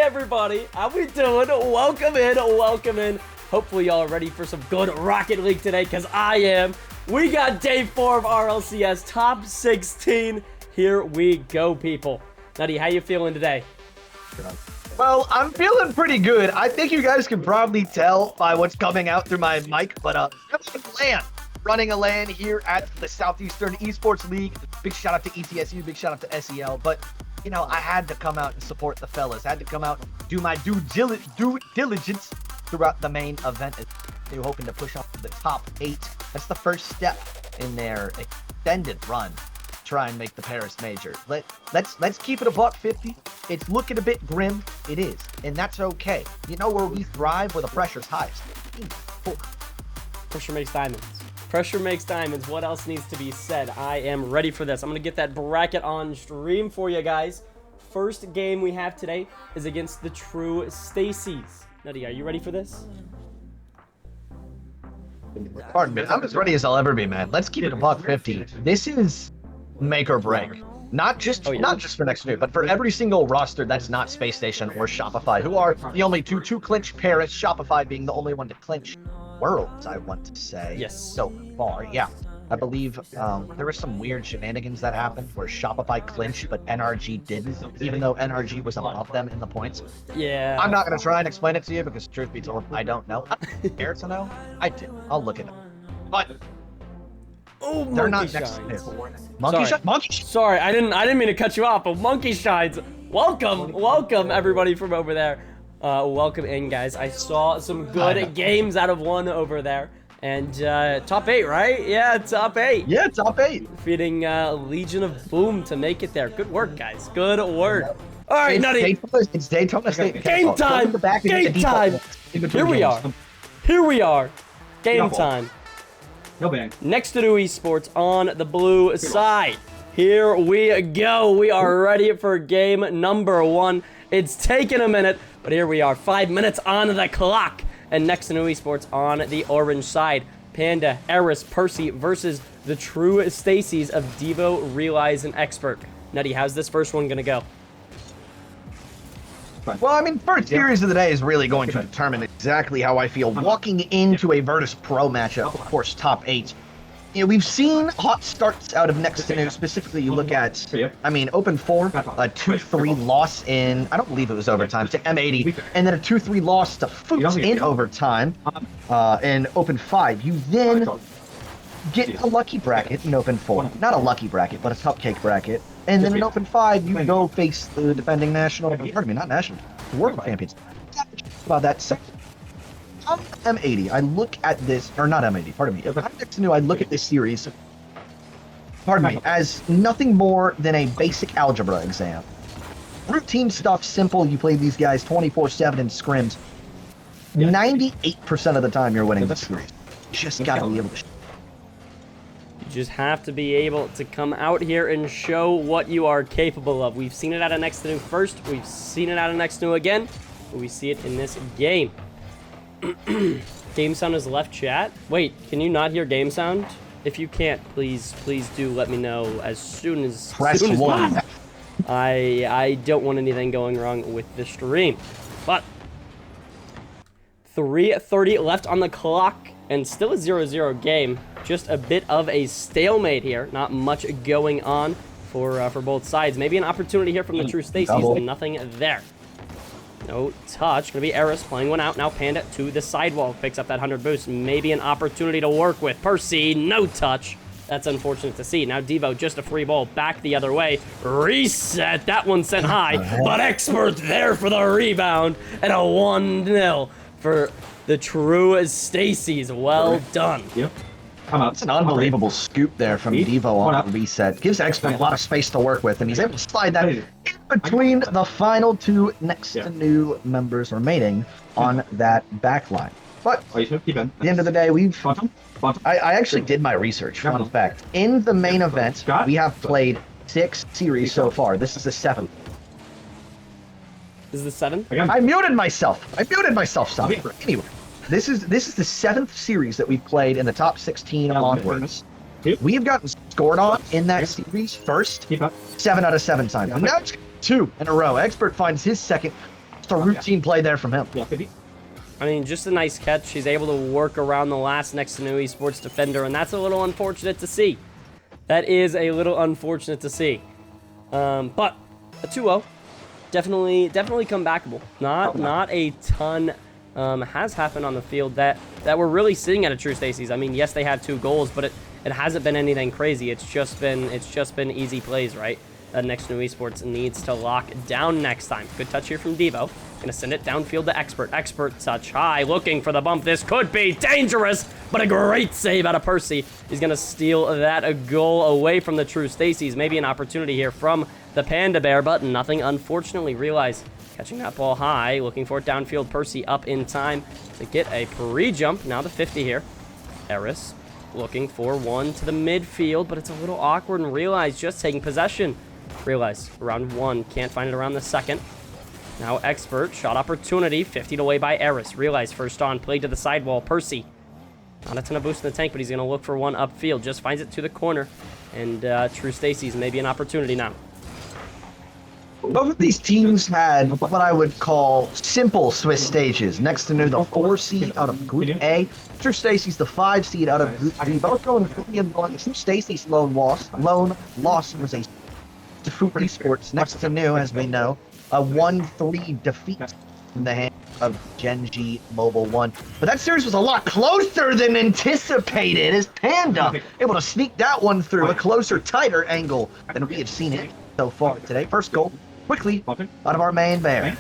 everybody, how we doing? Welcome in, welcome in. Hopefully y'all are ready for some good Rocket League today, because I am. We got day 4 of RLCS, top 16. Here we go, people. Nutty, how you feeling today? Well, I'm feeling pretty good. I think you guys can probably tell by what's coming out through my mic, but running a LAN here at the Southeastern Esports League. Big shout out to ETSU, big shout out to SEL, but you know, I had to come out and support the fellas. I had to come out and do my due diligence throughout the main event. They were hoping to push up to the top 8. That's the first step in their extended run. Try and make the Paris major. Let's keep it a $150. It's looking a bit grim. It is, and that's okay. You know where we thrive, where the pressure's highest. Pressure makes diamonds. Pressure makes diamonds. What else needs to be said? I am ready for this. I'm gonna get that bracket on stream for you guys. First game we have today is against the true Stacies. Nutty, are you ready for this? Pardon me. I'm as ready as I'll ever be, man. Let's keep it a $150. This is make or break. Not just for Next2Nu, but for every single roster that's not Space Station or Shopify, who are the only two to clinch Paris, Shopify being the only one to clinch Worlds, I want to say. Yes. So far, yeah. I believe there were some weird shenanigans that happened where Shopify clinched, but NRG didn't, even though NRG was above them in the points. Yeah. I'm not going to try and explain it to you because, truth be told, I don't know. I care to know? I do. I'll look at it. But oh, they're not Next2Nu. MonkeyShinesTV. Sorry, I didn't mean to cut you off, but MonkeyShinesTV, welcome everybody from over there. Welcome in, guys. I saw some good games out of one over there. And top 8, right? Yeah, top 8. Yeah, top 8. Defeating Legion of Boom to make it there. Good work, guys. Good work. All right, Nutty. It's Daytona State. Game time. Game time. Here we are. Here we are. Game time. No bang. Next2Nu Esports on the blue side. Here we go. We are ready for game number 1. It's taken a minute, but here we are. 5 minutes on the clock. And Next2Nu Esports on the orange side. Panda, Aris, Percy versus the true Stacies of Devo, Realize, and Expert. Nutty, how's this first one going to go? Well, I mean, first series of the day is really going to determine exactly how I feel walking into a Virtus.Pro matchup, of course, top 8. You know, we've seen hot starts out of Next2Nu. Specifically, you look at, I mean, Open 4, a 2-3 loss in, I don't believe it was overtime, to M80, and then a 2-3 loss to Foots in overtime in Open 5. You then get a lucky bracket in Open 4. Not a lucky bracket, but a cupcake bracket. And then in Open 5, you go face the defending national, pardon me, not national, World Champions. About that second. On M80, I look at this, or not M80, pardon me. If I'm Next2Nu, I look at this series, pardon me, as nothing more than a basic algebra exam. Routine stuff, simple, you play these guys 24/7 in scrims. 98% of the time you're winning this series. You just gotta be able to. You just have to be able to come out here and show what you are capable of. We've seen it out of Next2Nu first, we've seen it out of Next2Nu again, but we see it in this game. Game sound is left chat. Wait, can you not hear game sound? If you can't, please do let me know as soon as Press 1. I don't want anything going wrong with the stream. But 3:30 left on the clock and still a 0-0 game. Just a bit of a stalemate here. Not much going on for both sides. Maybe an opportunity here from the true Stacies, but nothing there. No touch. Gonna be Aris playing one out. Now Panda to the sidewall. Picks up that 100 boost. Maybe an opportunity to work with. Percy, no touch. That's unfortunate to see. Now Devo, just a free ball back the other way. Reset. That one sent high. But Expert there for the rebound. And a 1-0 for the true Stacies. Well done. Yep. It's an unbelievable scoop there from Devo on the reset. Gives Expert a lot of space to work with, and he's able to slide that in between the final 2 Next2Nu members remaining on that back line. But at the end of the day, I actually did my research, fun fact. In the main event, we have played 6 series so far. This is the 7th. This is the 7th? I muted myself. Stop. Anyway. This is the 7th series that we've played in the top 16 onwards. We have gotten scored on in that series first 7 out of 7 times. And now it's 2 in a row. Expert finds his second It's a routine play there from him. I mean, just a nice catch. He's able to work around the last Next2Nu Esports defender, and that's a little unfortunate to see. That is a little unfortunate to see. But a 2-0, definitely comebackable. Not a ton has happened on the field that we're really seeing at a true Stacies. I mean, yes, they have 2 goals, but it hasn't been anything crazy. It's just been easy plays, right? Next2Nu Esports needs to lock down next time. Good touch here from Devo. Gonna send it downfield to Expert. Expert touch high, looking for the bump. This could be dangerous, but a great save out of Percy. He's gonna steal that goal away from the true Stacies. Maybe an opportunity here from the Panda Bear, but nothing, unfortunately. Realize catching that ball high, looking for it downfield. Percy up in time to get a pre-jump. Now the 50 here. Aris looking for one to the midfield, but it's a little awkward, and Realize just taking possession. Realize around 1, can't find it around the 2nd. Now Expert, shot opportunity, 50'd away by Aris. Realize first on, played to the sidewall. Percy, not a ton of boost in the tank, but he's going to look for one upfield. Just finds it to the corner, and true Stacies maybe an opportunity now. Both of these teams had what I would call simple Swiss stages. Next2Nu, the 4 seed out of Group A. True Stacies, the 5 seed out of Group B. Both going 3-1. True Stacies' lone loss was a to Foot Esports. Next2Nu, as we know, a 1-3 defeat in the hands of Genji Mobile 1. But that series was a lot closer than anticipated, as Panda able to sneak that one through a closer, tighter angle than we have seen it so far today. First goal, quickly, out of our main bear.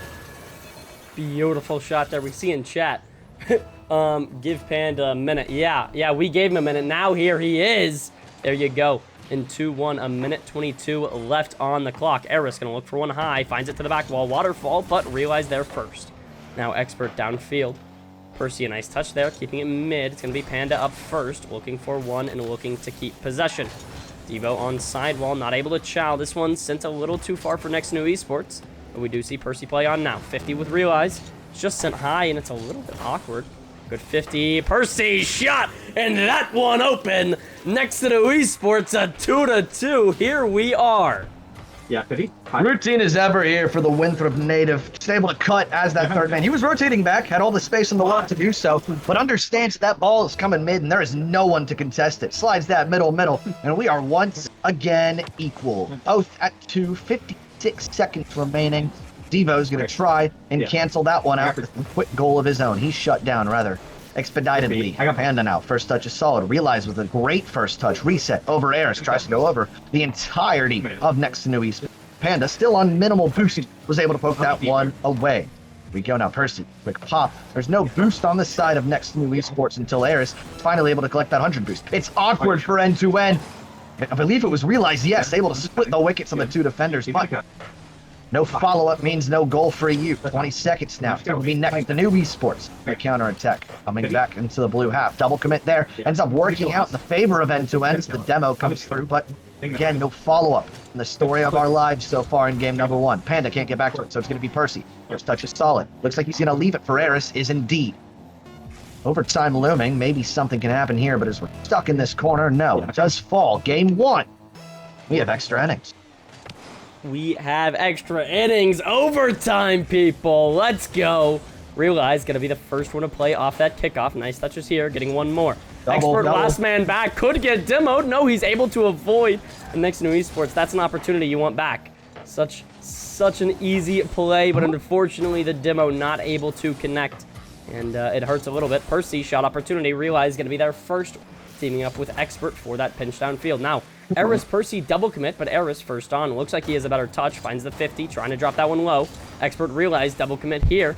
Beautiful shot there. We see in chat, give Panda a minute. Yeah, we gave him a minute. Now here he is. There you go. In 2-1, a minute 22 left on the clock. Aris gonna look for one high, finds it to the back wall. Waterfall, but Realize there first. Now Expert downfield. Percy, a nice touch there, keeping it mid. It's gonna be Panda up first, looking for one and looking to keep possession. Devo on sidewall, not able to chow. This one's sent a little too far for Next2Nu Esports, but we do see Percy play on now. 50 with Realize. It's just sent high, and it's a little bit awkward. Good 50. Percy shot, and that one open. Next2Nu Esports, a 2-2. Here we are. Yeah, 50. Routine as ever here for the Winthrop native. Just able to cut as that third man. He was rotating back, had all the space in the world to do so, but understands that ball is coming mid, and there is no one to contest it. Slides that middle, and we are once again equal. Both at 2:56 seconds remaining. Devo's going to try and cancel that one out with a quick goal of his own. He's shut down rather expeditedly. Panda now. First touch is solid. Realize with a great first touch. Reset over Aris. Tries to go over the entirety of Next2Nu Esports. Panda still on minimal boost. Was able to poke that one away. We go now. Percy. Quick pop. There's no boost on the side of Next2Nu Esports until Aris is finally able to collect that 100 boost. It's awkward for end-to-end. I believe it was Realize, yes, able to split the wickets on the 2 defenders. But no follow-up means no goal for you. 20 seconds now. It will be Next2Nu Esports. A counter-attack coming back into the blue half. Double commit there. Ends up working out in the favor of end-to-end. The demo comes through, but again, no follow-up in the story of our lives so far in game number 1. Panda can't get back to it, so it's going to be Percy. First touch is solid. Looks like he's going to leave it for Aris, is indeed. Overtime looming. Maybe something can happen here, but as we're stuck in this corner, no. It does fall. Game 1. We have extra innings. We have extra innings. Overtime, people. Let's go. Realize gonna be the first one to play off that kickoff. Nice touches here. Getting one more. Expert last man back. Could get demoed. No, he's able to avoid the Next2Nu Esports. That's an opportunity you want back. Such an easy play, but unfortunately the demo not able to connect. And it hurts a little bit. Percy, shot opportunity. Realize gonna be there first. Teaming up with Expert for that pinch downfield. Now, Aris Percy double commit, but Aris first on. Looks like he has a better touch. Finds the 50, trying to drop that one low. Expert Realize double commit here.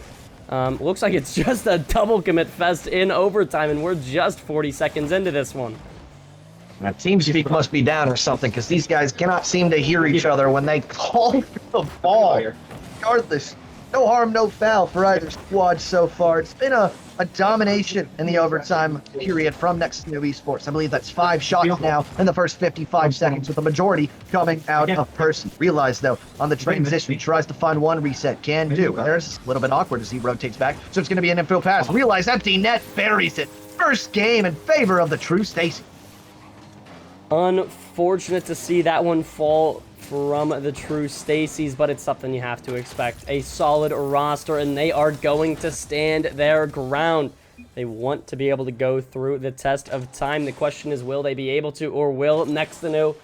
Looks like it's just a double commit fest in overtime, and we're just 40 seconds into this one. Now, TeamSpeak must be down or something, because these guys cannot seem to hear each other when they call for the ball. Regardless, no harm, no foul for either squad so far. It's been a domination in the overtime period from Next2Nu Esports. I believe that's 5 shots now in the first 55 seconds, with the majority coming out of Percy. Realize, though, on the transition, he tries to find one reset. Can do. There's a little bit awkward as he rotates back, so it's going to be an infield pass. Realize empty net, buries it. First game in favor of the true Stacies. Unfortunate to see that one fall from the true Stacies, but it's something you have to expect. A solid roster, and they are going to stand their ground. They want to be able to go through the test of time. The question is, will they be able to, or will Next2Nu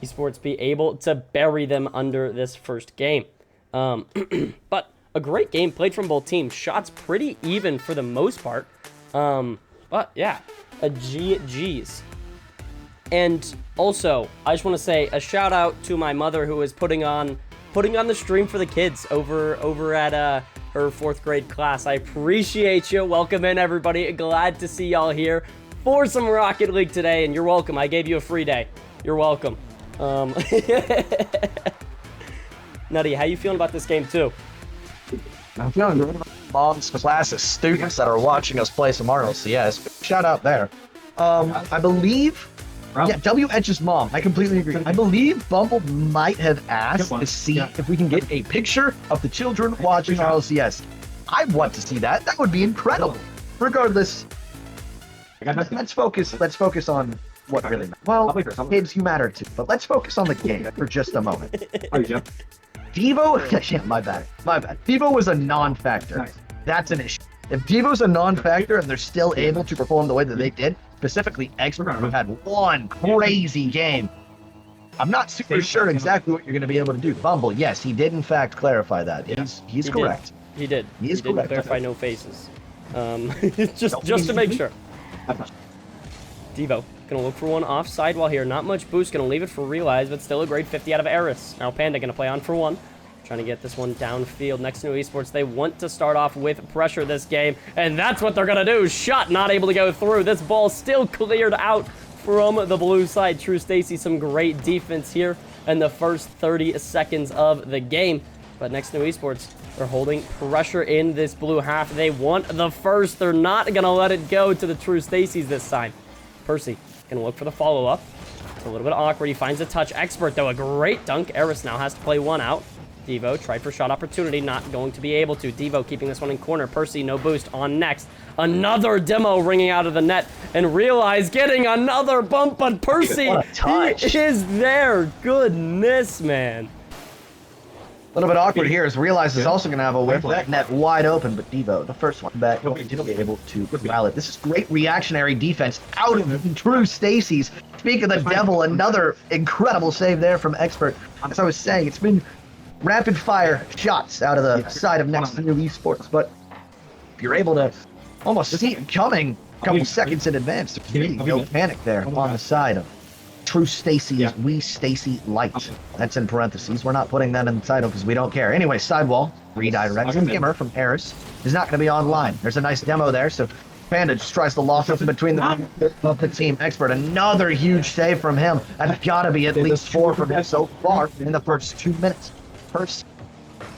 Esports be able to bury them under this first game? But a great game played from both teams. Shots pretty even for the most part. But yeah, a GG's. And also, I just want to say a shout out to my mother who is putting on the stream for the kids over at her 4th grade class. I appreciate you. Welcome in, everybody. Glad to see y'all here for some Rocket League today, and you're welcome. I gave you a free day. You're welcome. Nutty, how you feeling about this game too? I'm feeling good about mom's class of students that are watching us play some RLCS. Shout out there. I believe, yeah, WH's mom. I completely agree. I believe Bumble might have asked to see if we can get a picture of the children watching RLCS. I want to see that. That would be incredible. Regardless, let's focus on what really matters. Well, kids, you matter too, but let's focus on the game for just a moment. Devo, yeah, my bad. Devo was a non-factor. Nice. That's an issue. If Devo's a non-factor and they're still able to perform the way that they did, specifically Expert, who had one crazy game, I'm not super sure exactly what you're going to be able to do. Bumble, yes, he did in fact clarify that. He's correct. He did. He is correct. Clarify no faces. Just to make sure. Devo gonna look for one offside while here. Not much boost. Gonna leave it for Realize, but still a grade 50 out of Aris. Now Panda gonna play on for one. Trying to get this one downfield. Next2Nu Esports, they want to start off with pressure this game, and that's what they're gonna do. Shot not able to go through. This ball still cleared out from the blue side. True Stacy, some great defense here in the first 30 seconds of the game. But Next2Nu Esports, they're holding pressure in this blue half. They want the first. They're not gonna let it go to the True Stacies this time. Percy gonna look for the follow-up. It's a little bit awkward. He finds a touch. Expert, though, a great dunk. Aris now has to play one out. Devo tried for shot opportunity, not going to be able to. Devo keeping this one in corner. Percy, no boost on next. Another demo ringing out of the net, and Realize getting another bump, but Percy is there. Goodness, man. A little bit awkward here as Realize is also going to have a whiff. That net wide open, but Devo, the first one back, he'll be able to corral it. This is great reactionary defense out of the True Stacies. Speaking of the devil, another incredible save there from Expert. As I was saying, it's been rapid fire shots out of the side of Next2Nu Esports, but if you're able to almost see it coming a couple seconds in advance, there's really no panic there on the side of True Stacies, we Stacy Light. That's in parentheses. We're not putting that in the title because we don't care. Anyway, sidewall, redirect. Skimmer from Aris is not going to be online. There's a nice demo there, so Panda just tries to lock up in between the team. Expert, another huge save from him. That's got to be at least 4 from him so far in the first 2 minutes. First,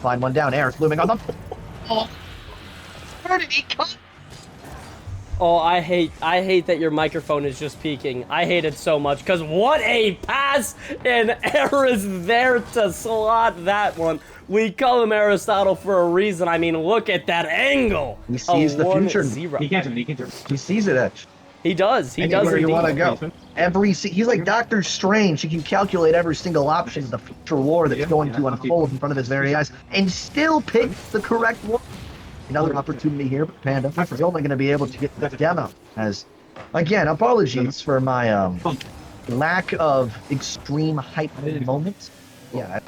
find one down. Aris looming on them. Oh, where did he come? Oh, I hate that your microphone is just peaking. I hate it so much, because what a pass, and Aris there to slot that one. We call him Aristotle for a reason. I mean, look at that angle. He sees the future. He can't. He sees it, Etch. He does. He does. Where you want to go. He's like Doctor Strange. He can calculate every single option of the future war that's going to unfold in front of his very eyes, and still pick the correct one. Another opportunity here, but Panda is only going to be able to get the demo. As, again, apologies for my lack of extreme hype moments. Yeah,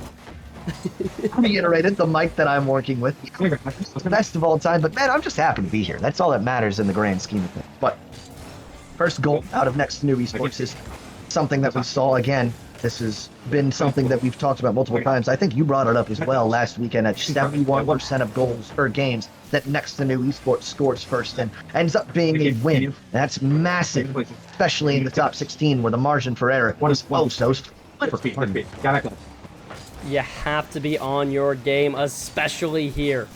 I reiterated the mic that I'm working with. It's the best of all time, but man, I'm just happy to be here. That's all that matters in the grand scheme of things. But first goal out of Next2Nu Esports is something that we saw again. This has been something that we've talked about multiple times. I think you brought it up as well last weekend at 71% of goals or games that Next2Nu Esports scores first and ends up being a win. That's massive, especially in the top 16 where the margin for error is so You have to be on your game, especially here.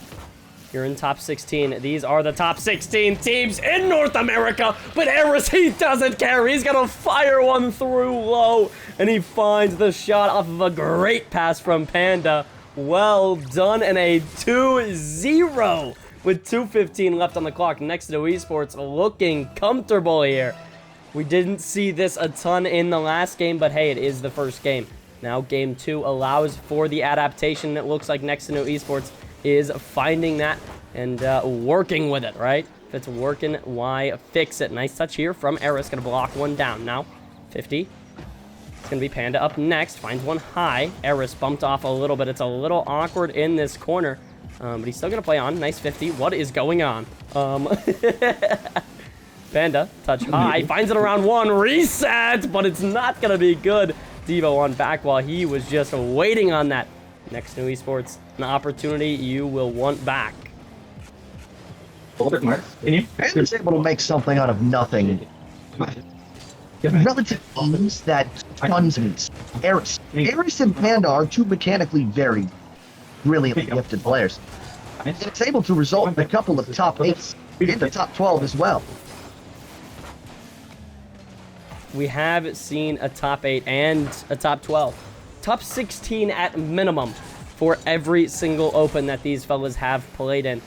You're in top 16. These are the top 16 teams in North America, but Aris, he doesn't care. He's gonna fire one through low, and he finds the shot off of a great pass from Panda. Well done, and a 2-0 with 2:15 left on the clock. Next2Nu Esports looking comfortable here. We didn't see this a ton in the last game, but hey, it is the first game. Now game 2 allows for the adaptation. It looks like Next2Nu Esports is finding that and working with it, right? If it's working, why fix it? Nice touch here from Aris. Going to block one down. Now 50. It's going to be Panda up next. Finds one high. Aris bumped off a little bit. It's a little awkward in this corner. But he's still going to play on. Nice 50. What is going on? Panda, touch high. Finds it around 1. Reset, but it's not going to be good. Devo on back while he was just waiting on that. Next2Nu Esports, an opportunity you will want back. Panda's able to make something out of nothing. Relative ease that stuns me. Aris and Panda are two mechanically very brilliantly gifted players. And it's able to result in a couple of top 8s into top 12 as well. We have seen a top 8 and a top 12. Top 16 at minimum for every single open that these fellas have played in,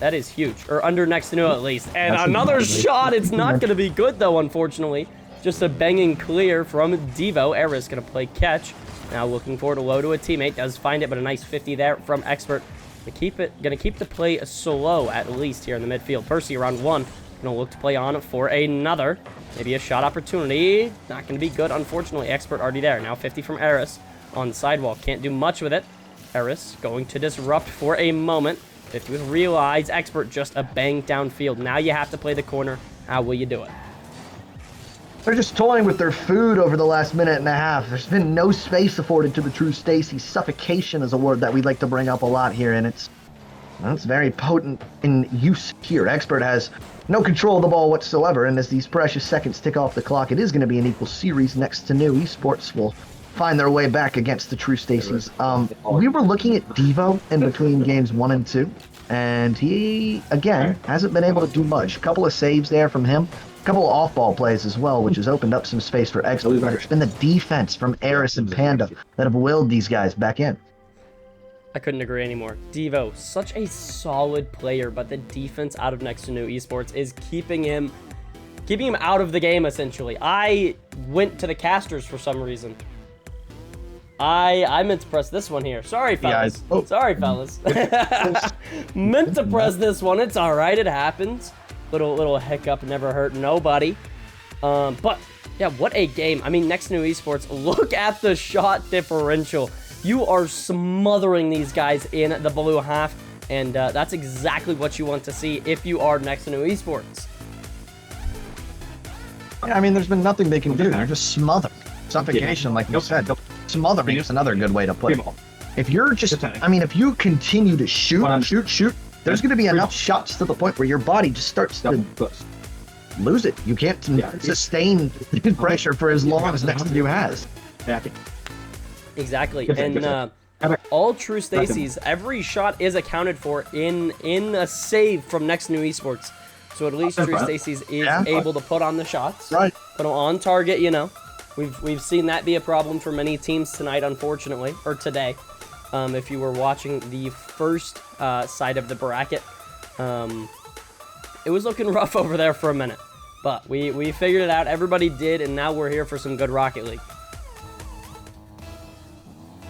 that is huge. Or under Next2Nu at least. And another shot. It's not going to be good though, unfortunately. Just a banging clear from Devo. Aris going to play catch. Now looking forward to low to a teammate. Does find it, but a nice 50 there from Expert. Going to keep the play slow at least here in the midfield. Percy around 1. Going to look to play on for another. Maybe a shot opportunity. Not going to be good, unfortunately. Expert already there. Now 50 from Aris on the sidewall. Can't do much with it. Aris going to disrupt for a moment. 50 with Realize. Expert just a bang downfield. Now you have to play the corner. How will you do it? They're just toying with their food over the last minute and a half. There's been no space afforded to the true Stacies. Suffocation is a word that we like to bring up a lot here, and it's very potent in use here. Expert has no control of the ball whatsoever, and as these precious seconds tick off the clock, it is going to be an equal series. Next2Nu Esports will find their way back against the true Stacies. We were looking at Devo in between games 1 and 2, and he, again, hasn't been able to do much. A couple of saves there from him. A couple of off-ball plays as well, which has opened up some space for Expert. It's been the defense from Aris and Panda that have willed these guys back in. I couldn't agree anymore. Devo, such a solid player, but the defense out of Next2Nu Esports is keeping him out of the game, essentially. I went to the casters for some reason. I meant to press this one here. Sorry, fellas. Yeah, sorry, fellas. Meant to press this one. It's all right. It happens. Little hiccup, never hurt nobody. But yeah, what a game. I mean, Next2Nu Esports, look at the shot differential. You are smothering these guys in the blue half, and that's exactly what you want to see if you are Next2Nu Esports. Yeah, I mean, there's been nothing they can do. They're just smothered. Suffocation, like you said. Smothering is another good way to put it. If you're just, I mean, if you continue to shoot, there's going to be enough shots to the point where your body just starts to lose it. You can't sustain the pressure for as long as Next2Nu has. Exactly, and all true Stacies, every shot is accounted for in a save from Next2Nu Esports. So at least true Stacies is able to put on the shots, put them on target. You know, we've seen that be a problem for many teams tonight, unfortunately, or today. If you were watching the first side of the bracket, it was looking rough over there for a minute, but we figured it out. Everybody did, and now we're here for some good Rocket League.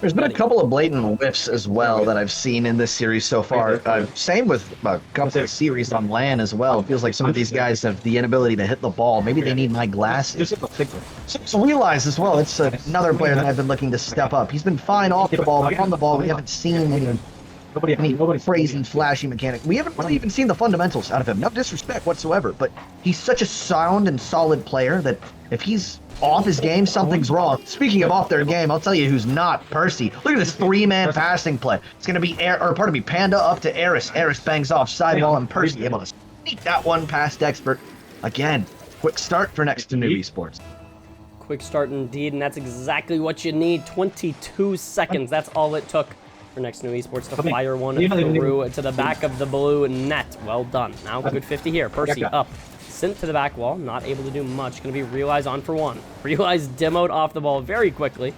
There's been a couple of blatant whiffs as well that I've seen in this series so far. Same with a couple of series on LAN as well. It feels like some of these guys have the inability to hit the ball. Maybe they need my glasses. So Realize as well, it's another player that I've been looking to step up. He's been fine off the ball, but on the ball we haven't seen any crazy, flashy mechanic. We haven't really even seen the fundamentals out of him. No disrespect whatsoever, but he's such a sound and solid player that if he's off his game, something's wrong. Speaking of off their game, I'll tell you who's not. Percy. Look at this three-man passing play. It's going to be, Panda up to Aris. Aris bangs off sidewall, and Percy able to sneak that one past Expert. Again, quick start for Next2Nu Esports. Quick start indeed, and that's exactly what you need. 22 seconds. That's all it took for Next2Nu Esports to fire one through to the back of the blue net. Well done. Now good 50 here. Percy up. Sent to the back wall, not able to do much. Going to be Realize on for 1. Realize demoed off the ball very quickly.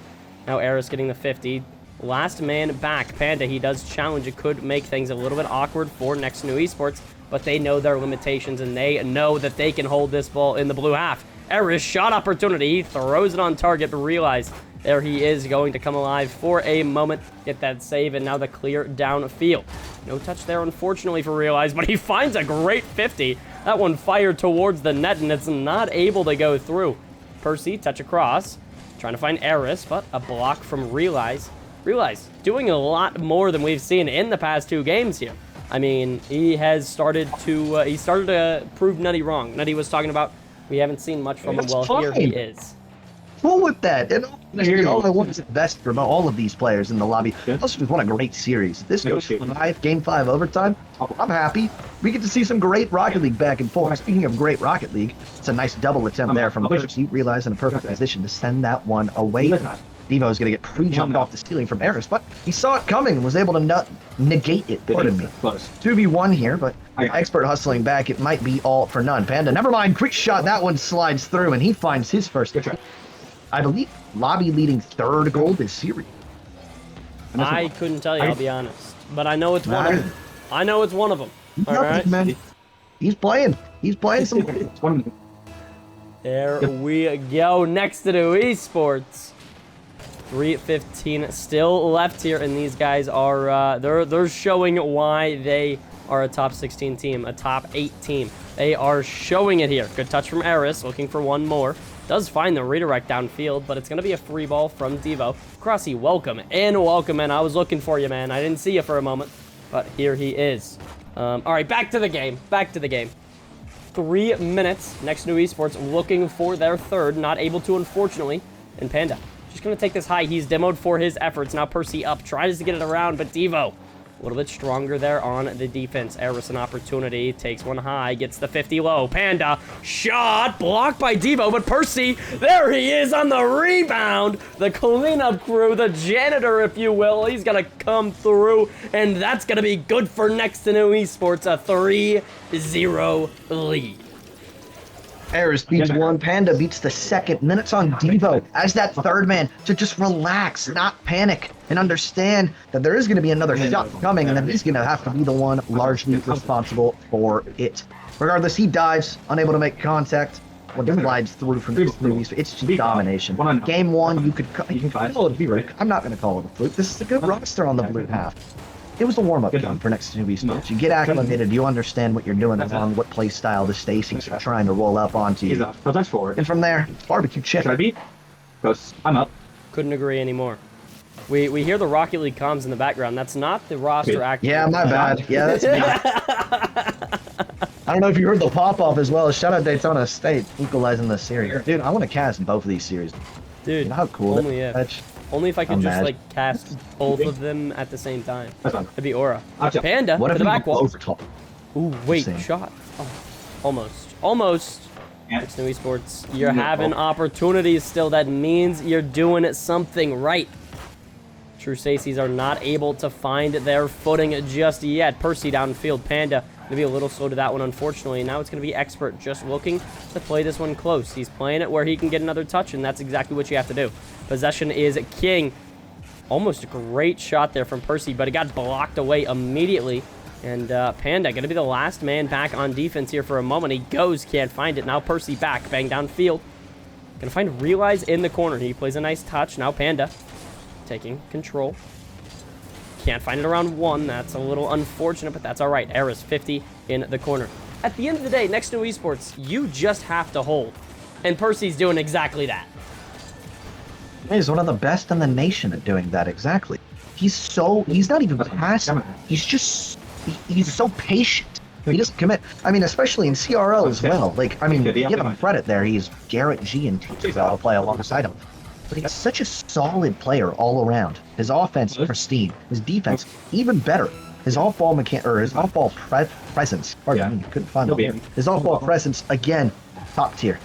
Now Aris getting the 50. Last man back. Panda, he does challenge. It could make things a little bit awkward for Next2Nu Esports, but they know their limitations, and they know that they can hold this ball in the blue half. Aris, shot opportunity. He throws it on target, but Realize There he is, going to come alive for a moment, get that save, and now the clear downfield. No touch there, unfortunately, for Realize, but he finds a great 50. That one fired towards the net, and it's not able to go through. Percy, touch across, trying to find Aris, but a block from Realize. Realize, doing a lot more than we've seen in the past 2 games here. I mean, he has started to prove Nutty wrong. Nutty was talking about, we haven't seen much from him. Well, here he is. Cool with that. And all I want is the best from all of these players in the lobby. Plus, we've won a great series. If this goes to Game 5 overtime, I'm happy. We get to see some great Rocket League back and forth. Speaking of great Rocket League, it's a nice double attempt there from Percy. Realize in a perfect position to send that one away. Devo's going to get pre-jumped off the ceiling from Aris, but he saw it coming and was able to negate it. Pardon me. 2v1 here, but Expert hustling back. It might be all for none. Panda, never mind. Quick shot. That one slides through, and he finds his first. I believe lobby leading 3rd goal this series. I couldn't tell you, I'll be honest. But I know it's one of them. I know it's one of them. All right. Man. He's playing. He's playing some. There we go. Next2Nu Esports. 3:15 still left here, and these guys are they're showing why they are a top 16 team, a top 8 team. They are showing it here. Good touch from Aris, looking for one more. Does find the redirect downfield, but it's going to be a free ball from Devo. Crossy, welcome in. I was looking for you, man. I didn't see you for a moment, but here he is. All right, back to the game. 3 minutes. Next2Nu Esports looking for their 3rd. Not able to, unfortunately. And Panda just going to take this high. He's demoed for his efforts. Now Percy up. Tries to get it around, but Devo a little bit stronger there on the defense. Aris an opportunity. Takes one high. Gets the 50 low. Panda. Shot. Blocked by Devo. But Percy. There he is on the rebound. The cleanup crew. The janitor, if you will. He's going to come through. And that's going to be good for Next2Nu Esports. A 3-0 lead. Aris beats 1, Panda beats the 2nd, and then it's on Devo as that 3rd man to just relax, not panic, and understand that there is going to be another shot coming, and that he's going to have to be the one largely responsible for it. Regardless, he dives, unable to make contact. When he glides through from the movies, it's just domination. Game 1, you can call it a fluke. I'm not going to call it a fluke. This is a good roster on the blue half. It was a warm-up game for Next2Nu Esports. You get acclimated, you understand what you're doing on what play style the Stacies are trying to roll up onto you. And from there, barbecue chicken. I'm up. Couldn't agree anymore. We hear the Rocket League comms in the background. That's not the roster active. Yeah, my bad. Yeah, that's me. I don't know if you heard the pop-off as well. Shout out Daytona State equalizing the series. Dude, I want to cast both of these series. Dude, you know how cool only if I could just like cast both of them at the same time. It'd be Aura. Panda what to if the back wall. Ooh, wait, Same. shot. Oh, almost. Next2Nu Esports, you're having opportunities still. That means you're doing something right. True Stacies are not able to find their footing just yet. Percy downfield. Panda going to be a little slow to that one, unfortunately. Now it's going to be Expert just looking to play this one close. He's playing it where he can get another touch, and that's exactly what you have to do. Possession is king. Almost a great shot there from Percy, but it got blocked away immediately. And Panda going to be the last man back on defense here for a moment. He goes, can't find it. Now Percy back, bang downfield. Going to find Realize in the corner. He plays a nice touch. Now Panda taking control. Can't find it around 1. That's a little unfortunate, but that's all right. Aris 50 in the corner. At the end of the day, Next2Nu Esports, you just have to hold. And Percy's doing exactly that. He's one of the best in the nation at doing that, exactly. He's not even passive. He's so patient. He doesn't commit. I mean, especially in CRL as well. Like, I mean, give him credit there. He's Garrett G and I'll play alongside him. But he's such a solid player all around. His offense pristine. His defense even better. His off-ball presence. Pardon me, couldn't find it. His off-ball presence again, top tier.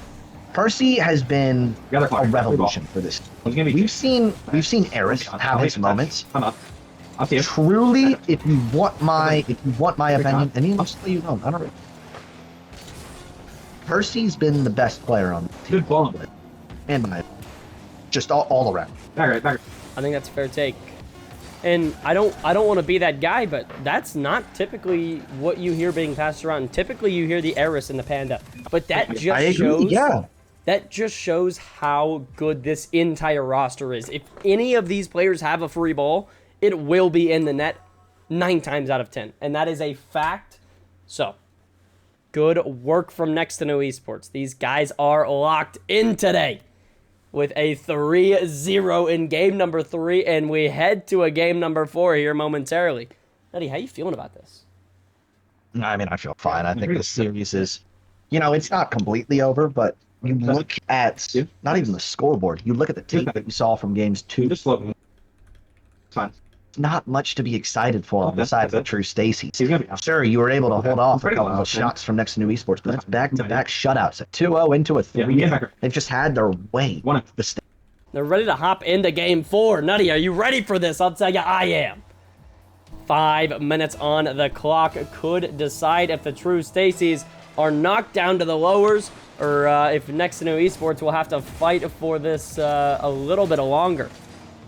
Percy has been a revolution for this. We've seen Aris have his moments. Truly, if you want my opinion, and even just so you know, I don't know. Percy's been the best player on the team. And just all around. I think that's a fair take. And I don't want to be that guy, but that's not typically what you hear being passed around. Typically, you hear the Aris and the Panda, but that just shows That just shows how good this entire roster is. If any of these players have a free ball, it will be in the net 9 times out of 10. And that is a fact. So, good work from Next2Nu Esports. These guys are locked in today with a 3-0 in game number 3. And we head to a game number 4 here momentarily. Nutty, how you feeling about this? I mean, I feel fine. I think this series is, you know, it's not completely over, but you look at not even the scoreboard. You look at the tape that you saw from games 2. Fine. Not much to be excited for besides the true Stacies. Sure, you were able to hold off a couple of shots from Next2Nu Esports, but it's back-to-back shutouts. A 2-0 into a 3. They've just had their way. They're ready to hop into game 4. Nutty, are you ready for this? I'll tell you, I am. 5 minutes on the clock could decide if the true Stacies are knocked down to the lowers, or if Next2Nu Esports will have to fight for this a little bit longer.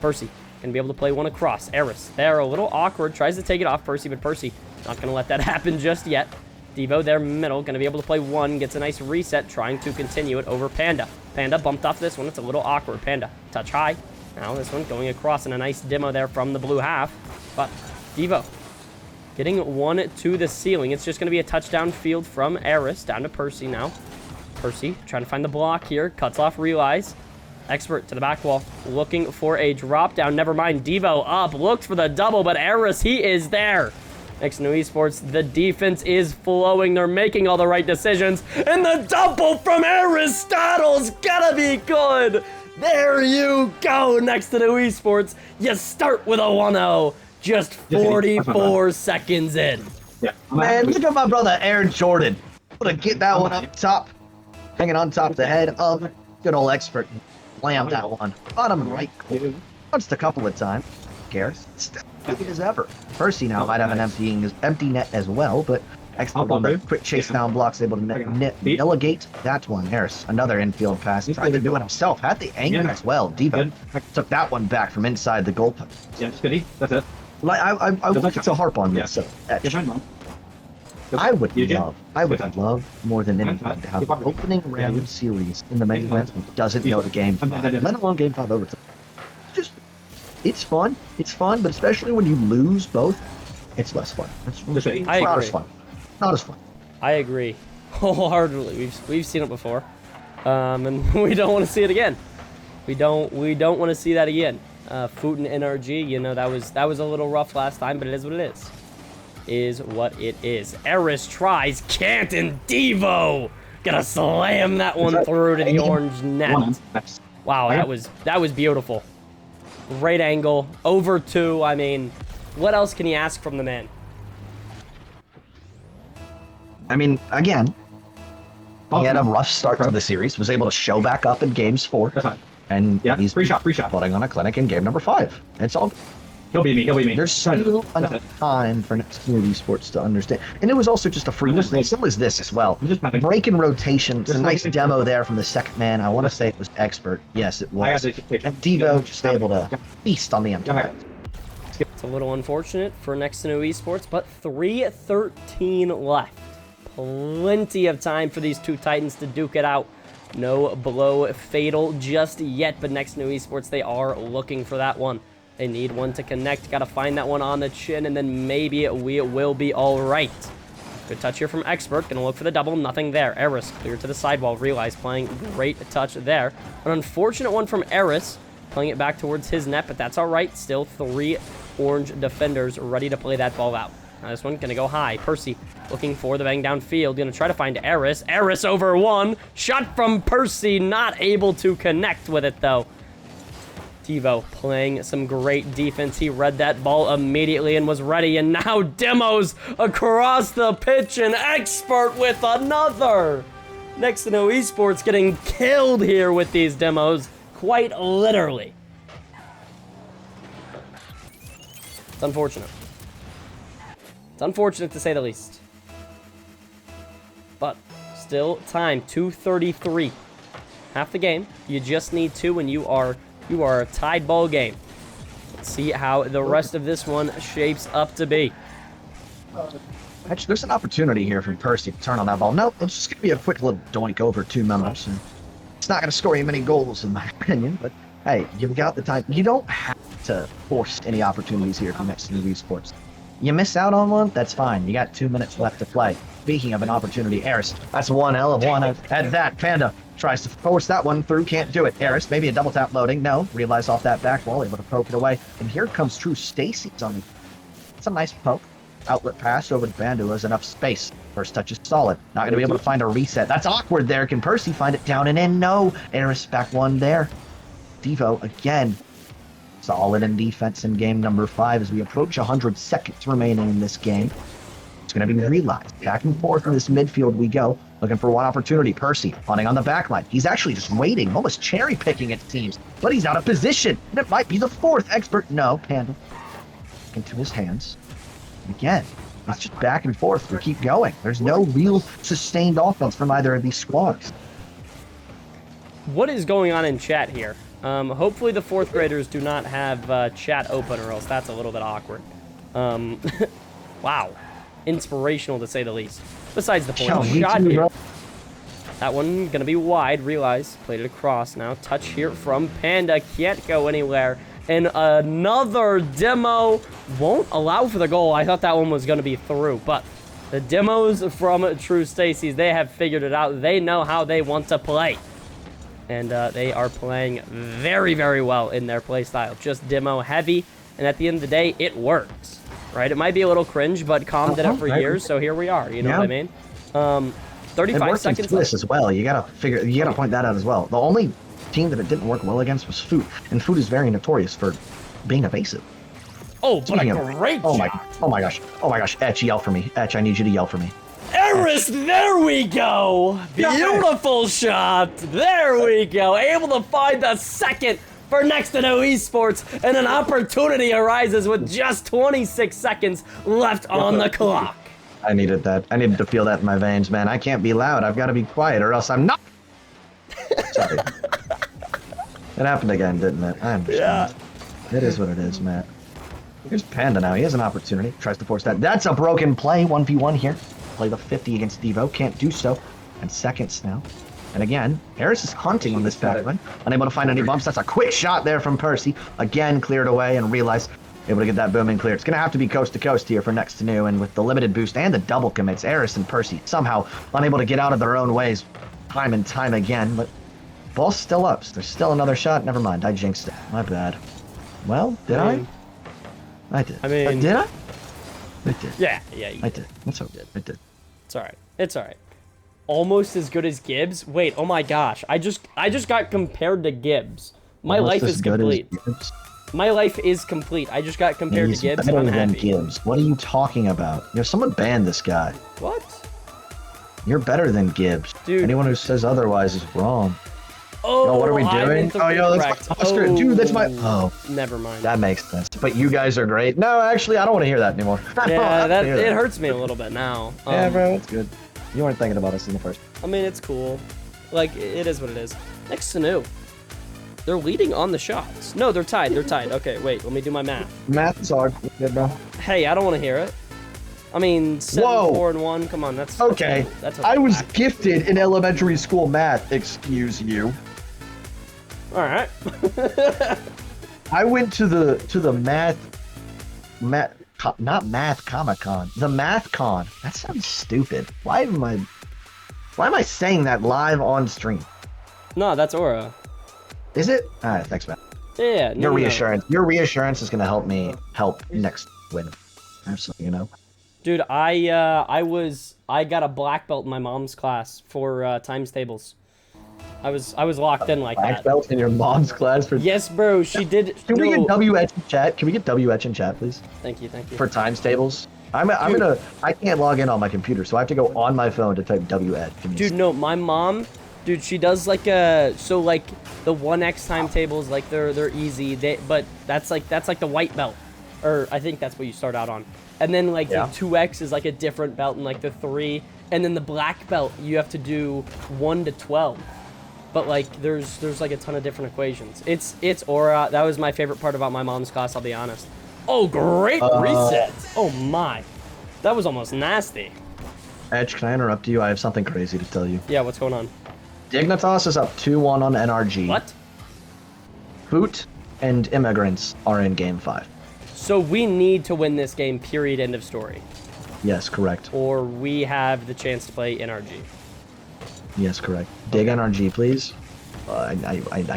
Percy gonna be able to play one across. Aris there, a little awkward, tries to take it off Percy, but Percy not gonna let that happen just yet. Devo there middle, gonna be able to play one, gets a nice reset, trying to continue it over Panda. Panda bumped off this one, it's a little awkward. Panda, touch high. Now this one going across, and a nice demo there from the blue half. But Devo getting one to the ceiling. It's just gonna be a touchdown field from Aris down to Percy now. Percy trying to find the block here, cuts off Realize. Expert to the back wall, looking for a drop down. Never mind, Devo up, looks for the double, but Aris, he is there. Next2Nu Esports, the defense is flowing. They're making all the right decisions. And the double from Aristotle's gotta be good. There you go, Next2Nu Esports. You start with a 1-0, just 44 seconds in. Man, look at my brother Aaron Jordan. Able to get that one up top, hanging on top of the head of good old Expert. Slam that one. Bottom right corner. Punched a couple of times. Cares. Still good as ever. Percy now might have an empty net as well, but Expert on the quick chase down blocks, able to delegate that one. Harris, another infield pass. Tried to do it himself. Had the angle as well. Devo took that one back from inside the goalpost. Yeah, goodie. That's it. Like, I would like to harp on this. So, I would love more than anything to have an opening round series in the main event that doesn't go to game 5, let alone game 5 overtime. It's fun, but especially when you lose both, it's less fun. It's not as fun. Not as fun. I agree wholeheartedly. We've seen it before, and we don't want to see it again. We don't want to see that again. Food and NRG, you know, that was a little rough last time, but it is what it is what it is. Aris tries, can't, and Devo gonna slam that one through to the orange net. Wow, that was beautiful. Great angle, over 2. I mean, what else can you ask from the man? I mean, again, he had a rough start to the series, was able to show back up in games 4, and he's free shot. putting on a clinic in game number 5. It's all. He'll beat me. There's still enough time for Next2Nu Esports to understand. And it was also just a free play. So is this as well. Break in rotation. It's a nice demo there from the second man. I want to say it was Expert. Yes, it was. And Devo just able to feast on the empty net. It's a little unfortunate for Next2Nu Esports, but 3:13 left. Plenty of time for these two Titans to duke it out. No blow fatal just yet, but Next2Nu Esports, they are looking for that one. They need one to connect. Got to find that one on the chin, and then maybe we will be all right. Good touch here from Expert. Going to look for the double. Nothing there. Aris clear to the sidewall. Realize playing great touch there. An unfortunate one from Aris. Playing it back towards his net, but that's all right. Still 3 orange defenders ready to play that ball out. Now this one going to go high. Percy looking for the bang downfield. Going to try to find Aris. Aris over 1. Shot from Percy. Not able to connect with it, though. Devo playing some great defense. He read that ball immediately and was ready. And now demos across the pitch. And Expert with another. Next2Nu Esports getting killed here with these demos. Quite literally. It's unfortunate. It's unfortunate to say the least. But still time. 2:33. Half the game. You just need 2 and you are a tied ball game. Let's see how the rest of this one shapes up to be. Actually, there's an opportunity here for Percy to turn on that ball. No, it's just going to be a quick little doink over 2 members. And It's not going to score you many goals, in my opinion, but hey, you've got the time. You don't have to force any opportunities here from Next2Nu Esports. You miss out on one, that's fine. You got 2 minutes left to play. Speaking of an opportunity, Aris, that's one hell of one at that. Panda tries to force that one through, can't do it. Aris, maybe a double tap loading. No, realize off that back wall, able to poke it away. And here comes true Stacies on the. It's a nice poke. Outlet pass over to Panda, who has enough space. First touch is solid. Not going to be able to find a reset. That's awkward there. Can Percy find it down and in? No. Aris back one there. Devo again. Solid in defense in game number 5 as we approach 100 seconds remaining in this game. It's going to be realized. Back and forth in this midfield we go. Looking for one opportunity. Percy hunting on the back line. He's actually just waiting, almost cherry picking it seems. But he's out of position. And it might be the 4th expert. No, Panda. Into his hands. Again, it's just back and forth. We keep going. There's no real sustained offense from either of these squads. What is going on in chat here? Hopefully the 4th graders do not have chat open, or else that's a little bit awkward. Wow. Inspirational to say the least. Besides the point, shot here. That one gonna be wide, realize. Played it across now. Touch here from Panda. Can't go anywhere. And another demo won't allow for the goal. I thought that one was gonna be through, but the demos from True Stacies, they have figured it out. They know how they want to play. And they are playing very, very well in their play style. Just demo heavy, and at the end of the day, it works. Right? It might be a little cringe, but Calm did it for years, so here we are. You know what I mean? 35 seconds left. As well. You gotta point that out as well. The only team that it didn't work well against was Food, and Food is very notorious for being evasive. Oh, but a great shot. Oh my gosh. Etch, yell for me. Etch, I need you to yell for me. Aris, there we go. Beautiful shot. There we go. Able to find the second for Next2Nu Esports, and an opportunity arises with just 26 seconds left on the clock. I needed that. I needed to feel that in my veins, man. I can't be loud. I've got to be quiet, or else I'm not. Sorry. It happened again, didn't it? I understand. Yeah. It is what it is, Matt. Here's Panda now. He has an opportunity. Tries to force that. That's a broken play. 1v1 here. Play the 50 against Devo. Can't do so. And seconds now. And again, Aris is hunting on this backline. Unable to find any bumps. That's a quick shot there from Percy. Again, cleared away and realized able to get that booming clear. It's going to have to be coast to coast here for Next2Nu. And with the limited boost and the double commits, Aris and Percy somehow unable to get out of their own ways time and time again. But ball's still up. So there's still another shot. Never mind. I jinxed it. My bad. Well, did I? I did. I mean, did I? I did. Yeah. I did. That's okay. I did. It's all right. It's all right. Almost as good as Gibbs. Wait, oh my gosh! I just got compared to Gibbs. My life is complete. My life is complete. I just got compared to Gibbs, and I'm happy. Gibbs. What are you talking about? You know, someone banned this guy. What? You're better than Gibbs. Dude. Anyone who says otherwise is wrong. Oh, yo, what are we doing? Oh, yo, that's my Oscar. Oh, dude, that's my. Oh, never mind. That makes sense. But you guys are great. No, actually, I don't want to hear that anymore. Yeah, it hurts me a little bit now. Yeah, bro, it's good. You weren't thinking about us in the first. I mean, it's cool. Like, it is what it is. Next2Nu. They're leading on the shots. No, they're tied. They're tied. Okay, wait. Let me do my math. Math is hard. Good, bro. Hey, I don't want to hear it. I mean, 7, 4, and 1. Come on, that's okay. That's I was gifted in elementary school math. Excuse you. All right. I went to the not math Comic-Con, the Math Con. That sounds stupid. Why am I saying that live on stream? No, that's Aura. Is it? All right, thanks, man. Yeah. Your reassurance is gonna help me help next win. Absolutely, you know. Dude, I got a black belt in my mom's class for times tables. I was locked in like that. Black belt in your mom's class for? Yes, bro. She did. Can we get WH in chat? Can we get WH in chat, please? Thank you. For times tables. I can't log in on my computer, so I have to go on my phone to type WH. Dude, no, my mom, dude, she does like the 1x timetables, like they're easy. But that's like the white belt, or I think that's what you start out on. And then like the 2x is like a different belt, and like the 3, and then the black belt you have to do 1 to 12. But like there's like a ton of different equations. It's Aura. That was my favorite part about my mom's class, I'll be honest. Oh, great reset. Oh my. That was almost nasty. Edge, can I interrupt you? I have something crazy to tell you. Yeah, what's going on? Dignitas is up 2-1 on NRG. What? Boot and Immigrants are in Game 5. So we need to win this game, period, end of story. Yes, correct. Or we have the chance to play NRG. Yes, correct. Dig NRG, please. I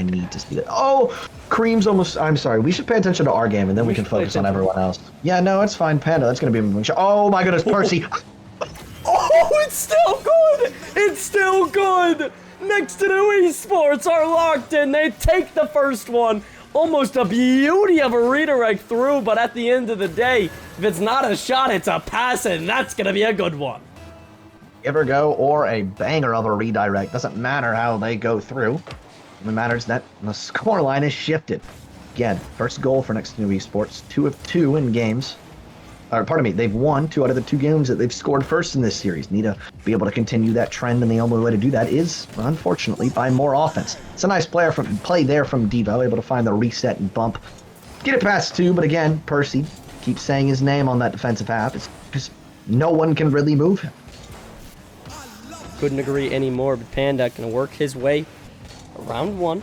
need to see that. Oh, Cream's almost... I'm sorry. We should pay attention to our game, and then we can focus on everyone else. Yeah, no, it's fine, Panda. That's going to be... Oh, my goodness, Percy. Oh, it's still good! It's still good! Next2Nu Esports are locked in. They take the first one. Almost a beauty of a redirect through, but at the end of the day, if it's not a shot, it's a pass, and that's going to be a good one. Give or go, or a banger of a redirect. Doesn't matter how they go through. It matters that the scoreline is shifted. Again, first goal for Next2Nu Esports. 2 of 2 in games. Or, pardon me, they've won 2 out of the 2 games that they've scored first in this series. Need to be able to continue that trend, and the only way to do that is, unfortunately, by more offense. It's a nice play there from Devo, able to find the reset and bump. Get it past 2, but again, Percy keeps saying his name on that defensive half. It's because no one can really move him. Couldn't agree anymore, but Panda can work his way around 1.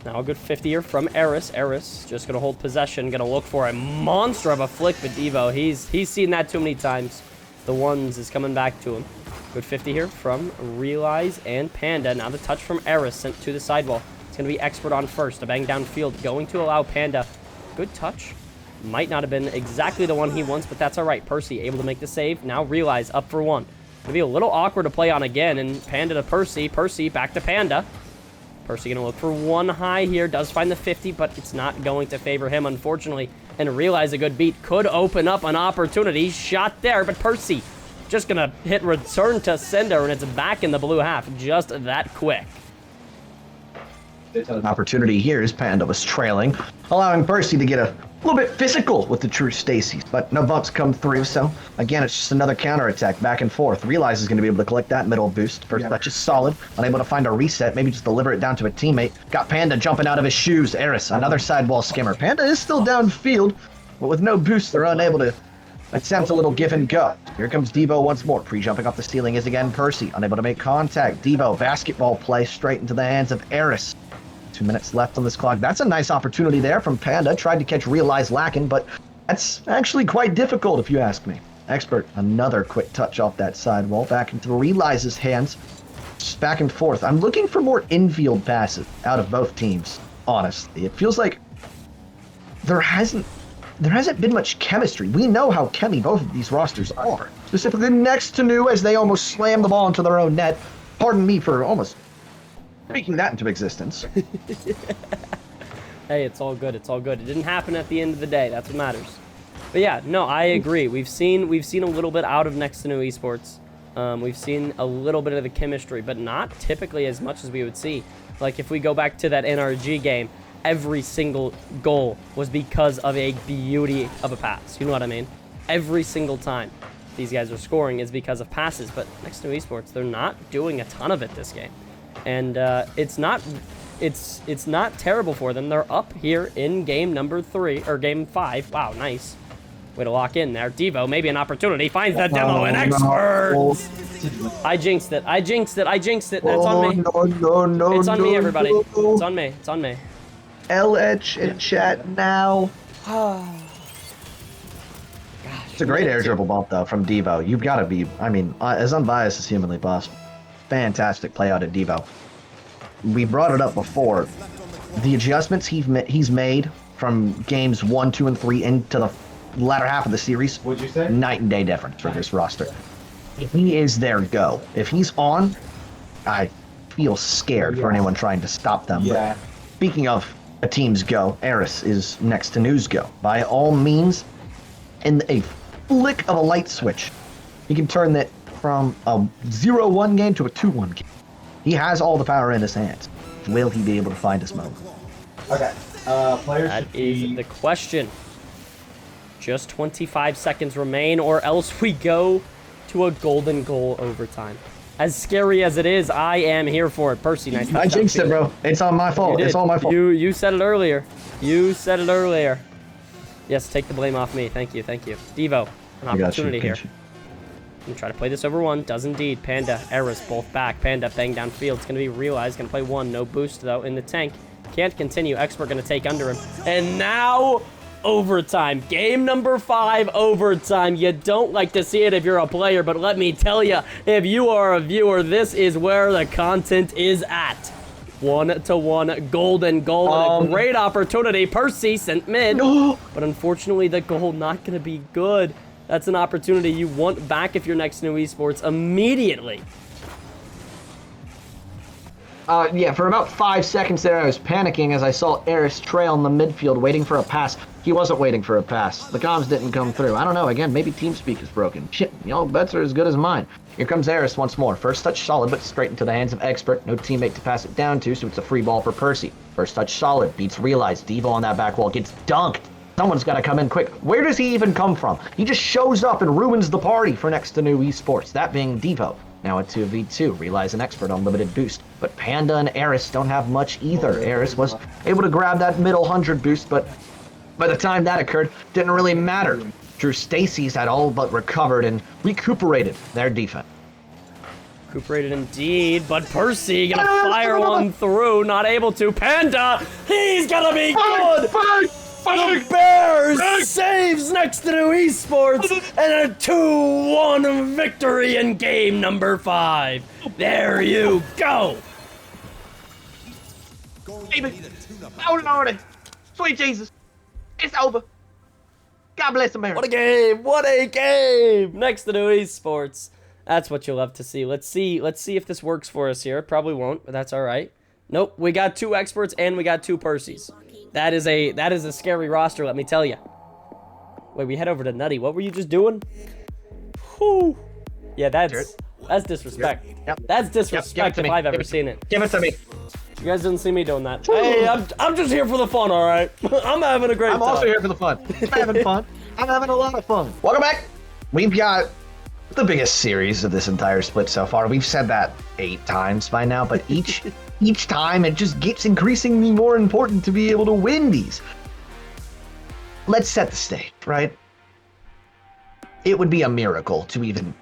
Now a good 50 here from Aris. Aris just going to hold possession, going to look for a monster of a flick, but Devo, he's seen that too many times. The ones is coming back to him. Good 50 here from Realize and Panda. Now the touch from Aris sent to the sidewall. It's going to be Expert on first. A bang downfield going to allow Panda. Good touch. Might not have been exactly the one he wants, but that's all right. Percy able to make the save. Now Realize up for 1. Going to be a little awkward to play on again, and Panda to Percy. Percy back to Panda. Percy going to look for 1 high here. Does find the 50, but it's not going to favor him, unfortunately. And Realize a good beat could open up an opportunity. Shot there, but Percy just going to hit return to sender, and it's back in the blue half. Just that quick. An opportunity here as Panda was trailing, allowing Percy to get a little bit physical with the true Stacies, but no bumps come through, so again, it's just another counterattack back and forth. Realize is going to be able to collect that middle boost. First touch is solid, unable to find a reset, maybe just deliver it down to a teammate. Got Panda jumping out of his shoes. Aris, another sidewall skimmer. Panda is still downfield, but with no boost, they're unable to attempt a little give and go. Here comes Devo once more. Pre-jumping off the ceiling is again Percy, unable to make contact. Devo, basketball play straight into the hands of Aris. 2 minutes left on this clock. That's a nice opportunity there from Panda. Tried to catch Realize lacking, but that's actually quite difficult if you ask me. Expert, another quick touch off that sidewall. Back into Realize's hands. Just back and forth. I'm looking for more infield passes out of both teams, honestly. It feels like there hasn't been much chemistry. We know how chemmy both of these rosters are. Specifically Next2Nu as they almost slam the ball into their own net. Pardon me for almost speaking that into existence. Hey, it's all good. It's all good. It didn't happen at the end of the day. That's what matters. But yeah, no, I agree. We've seen a little bit out of Next2Nu Esports. We've seen a little bit of the chemistry, but not typically as much as we would see. Like if we go back to that NRG game, every single goal was because of a beauty of a pass. You know what I mean? Every single time these guys are scoring is because of passes. But Next2Nu Esports, they're not doing a ton of it this game. And it's not terrible for them. They're up here in game number 3 or game 5. Wow, nice way to lock in there. Devo, maybe an opportunity, finds the demo and Expert. I jinxed it. I jinxed it. That's on me. No, it's on me, everybody. It's on me. It's on me. LH in chat now. It's a great air dribble bump though from Devo. You've got to be, I mean, as unbiased as humanly possible. Fantastic play out at Devo. We brought it up before. The adjustments he's made from games 1, 2, and 3 into the latter half of the series, What'd you say? Night and day difference for this roster. If he is their go, if he's on, I feel scared for anyone trying to stop them. Yeah. But speaking of a team's go, Aris is Next2Nu's go. By all means, in a flick of a light switch, he can turn that from a 0-1 game to a 2-1 game. He has all the power in his hands. Will he be able to find his moment? Okay. Players. That is the question. Just 25 seconds remain, or else we go to a golden goal overtime. As scary as it is, I am here for it. Percy, nice. I jinxed it, bro. It's on my fault. It's all my fault. You said it earlier. You said it earlier. Yes, take the blame off me. Thank you. Devo, an opportunity here. Gonna try to play this over one. Does indeed. Panda, Aris, both back. Panda, bang downfield. It's gonna be realized. Gonna play one. No boost, though, in the tank. Can't continue. Expert gonna take under him. And now, overtime. Game number 5, overtime. You don't like to see it if you're a player, but let me tell you, if you are a viewer, this is where the content is at. 1-to-1 golden goal and a great opportunity. Percy sent mid, but unfortunately the goal not going to be good. That's an opportunity you want back if you're Next2Nu Esports immediately. Yeah, for about 5 seconds there, I was panicking as I saw Aris trail in the midfield waiting for a pass. He wasn't waiting for a pass. The comms didn't come through. I don't know. Again, maybe TeamSpeak is broken. Shit, y'all bets are as good as mine. Here comes Aris once more. First touch solid, but straight into the hands of Expert. No teammate to pass it down to, so it's a free ball for Percy. First touch solid, beats Realized. Devo on that back wall gets dunked. Someone's got to come in quick. Where does he even come from? He just shows up and ruins the party for Next2Nu Esports, that being Devo. Now a 2v2, Realize an Expert on limited boost. But Panda and Aris don't have much either. Aris was able to grab that middle 100 boost, but by the time that occurred, didn't really matter. Stacies had all but recovered and recuperated their defense. Recuperated indeed, but Percy gonna fire one through, not able to. Panda, he's gonna be good! The Bears saves Next2Nu Esports and a 2-1 victory in game number 5. There you go. Sweet Jesus. It's over. God bless America. What a game! What a game! Next2Nu Esports. That's what you'll love to see. Let's see if this works for us here. Probably won't, but that's all right. Nope, we got 2 experts and we got 2 Percys. That is a scary roster, let me tell you. Wait, we head over to Nutty. What were you just doing? Whew. Yeah, that's disrespect. Yep. That's disrespect if I've ever seen it. Give it to me. You guys didn't see me doing that. Hey, I'm just here for the fun, all right? I'm having a great time. I'm also here for the fun. I'm having fun. I'm having a lot of fun. Welcome back. We've got the biggest series of this entire split so far. We've said that 8 times by now, but each time it just gets increasingly more important to be able to win these. Let's set the stage, right? It would be a miracle to even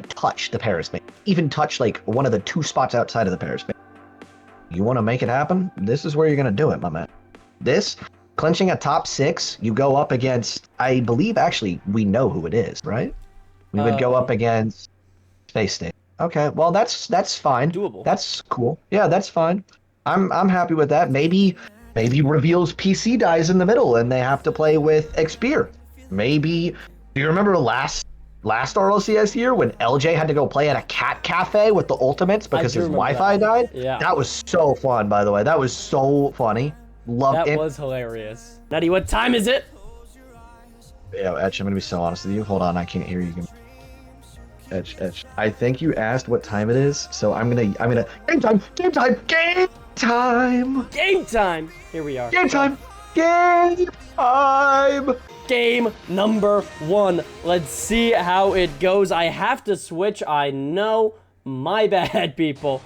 touch the Paris base, even touch like one of the 2 spots outside of the Paris base. You want to make it happen? This is where you're going to do it, my man. This, clinching a top 6, you go up against, I believe actually we know who it is, right? We would go up against Space State. Okay, well that's fine. Doable. That's cool. Yeah, that's fine. I'm happy with that. Maybe Reveal's PC dies in the middle and they have to play with Xpeer. Maybe, do you remember last RLCS year when LJ had to go play at a cat cafe with the ultimates because his Wi-Fi died? Yeah. That was so fun, by the way. That was so funny. Loved it. That was hilarious. Nutty, what time is it? Yeah, Etch, I'm gonna be so honest with you. Hold on, I can't hear you. Etch. I think you asked what time it is, so I'm gonna game time. Here we are. Game time. Game number 1. Let's see how it goes. I have to switch. I know. My bad, people.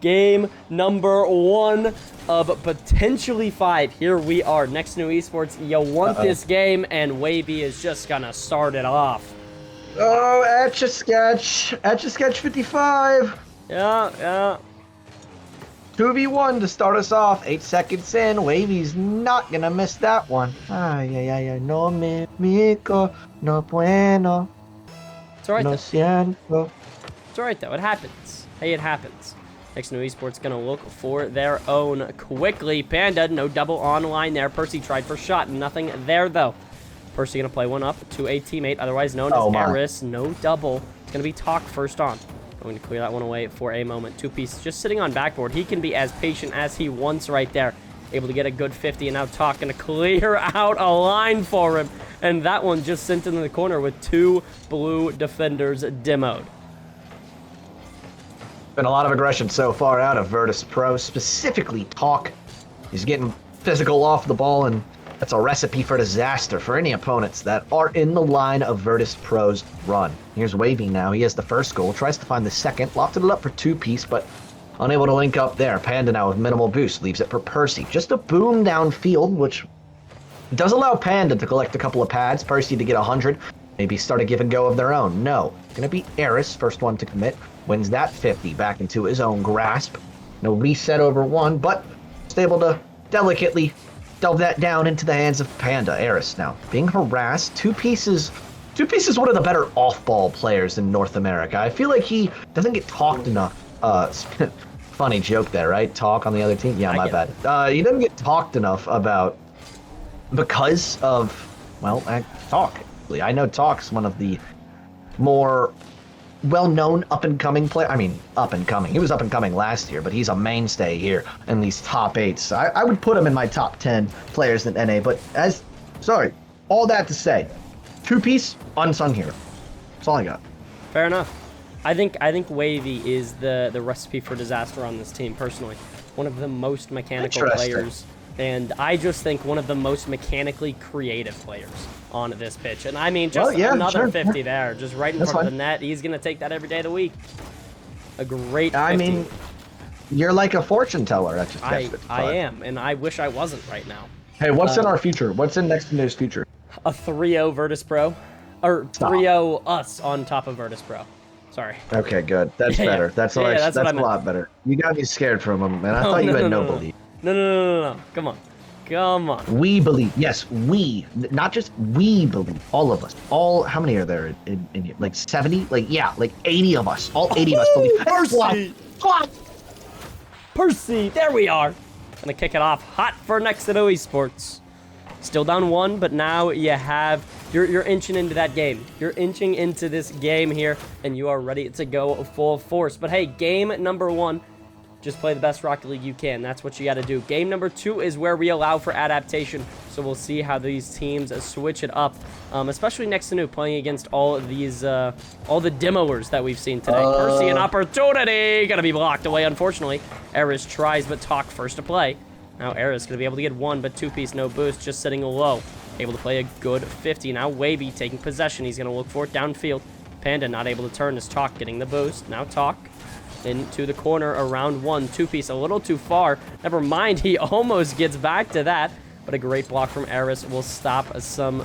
Game number 1 of potentially 5. Here we are. Next2Nu Esports. You want this game, and Wolvie is just gonna start it off. Oh, Etchasketch 55. Yeah. 2v1 to start us off. 8 seconds in. Wolvie's not gonna miss that one. Ay, no me mico, no bueno. It's alright, no though. siento. It's alright, though. It happens. Hey, it happens. Next2Nu Esports gonna look for their own quickly. Panda, no double online there. Percy tried for shot. Nothing there, though. Percy gonna play one up to a teammate, otherwise known as Aris. No double. It's gonna be Talk first on. I'm going to clear that one away for a moment. 2 pieces just sitting on backboard. He can be as patient as he wants right there. Able to get a good 50, and now Talk gonna clear out a line for him. And that one just sent into the corner with 2 blue defenders demoed. Been a lot of aggression so far out of Virtus.Pro, specifically Talk. He's getting physical off the ball, and that's a recipe for disaster for any opponents that are in the line of Virtus.Pro's run. Here's Wolvie now. He has the first goal, tries to find the second, lofted it up for 2-piece, but unable to link up there. Panda now with minimal boost, leaves it for Percy. Just a boom downfield, which does allow Panda to collect a couple of pads, Percy to get 100. maybe start a give and go of their own. No, gonna be Aris, first one to commit, wins that 50 back into his own grasp. No reset over one, but was able to delicately delve that down into the hands of Panda. Aris now being harassed. Two pieces, one of the better off-ball players in North America. I feel like he doesn't get talked enough. Funny joke there, right? Talk on the other team? Yeah, my bad. He doesn't get talked enough about because of, well, Talk. I know Talk's one of the more well-known up-and-coming player. I mean, up-and-coming. He was up-and-coming last year, but he's a mainstay here in these top 8s. I would put him in my top 10 players in NA, but all that to say, two-piece, unsung hero. That's all I got. Fair enough. I think Wavy is the recipe for disaster on this team, personally. One of the most mechanical players, and I just think one of the most mechanically creative players on this pitch. And I mean, just another 50 there, just right in front of the net. He's going to take that every day of the week. A great 50. I mean, you're like a fortune teller. I am, and I wish I wasn't right now. Hey, what's in our future? What's in Next2Nu's future? A 3-0 Virtus.Pro, or 3-0 us on top of Virtus.Pro. Sorry. Okay, good. That's better. That's a lot better. You got me scared from him, man. I thought you had no belief. No. Come on. We believe. Yes, we. Not just we believe. All of us. How many are there in here? Like 70? Like 80 of us. All 80 of us believe. Percy! Percy! There we are. Gonna kick it off hot for Next2Nu Esports. Still down 1, but now you have... You're inching into that game. You're inching into this game here, and you are ready to go full force. But hey, game number 1, just play the best Rocket League you can. That's what you got to do. Game number 2 is where we allow for adaptation, so we'll see how these teams switch it up, especially Next2Nu playing against all of these, all the demoers that we've seen today. Percy, an opportunity! Gonna be blocked away, unfortunately. Aris tries, but Talk first to play. Now Aris gonna be able to get 1, but 2-piece, no boost, just sitting low. Able to play a good 50. Now Wavy taking possession. He's going to look for it downfield. Panda not able to turn as Talk getting the boost. Now Talk into the corner around 1. 2-piece a little too far. Never mind, he almost gets back to that. But a great block from Aris will stop some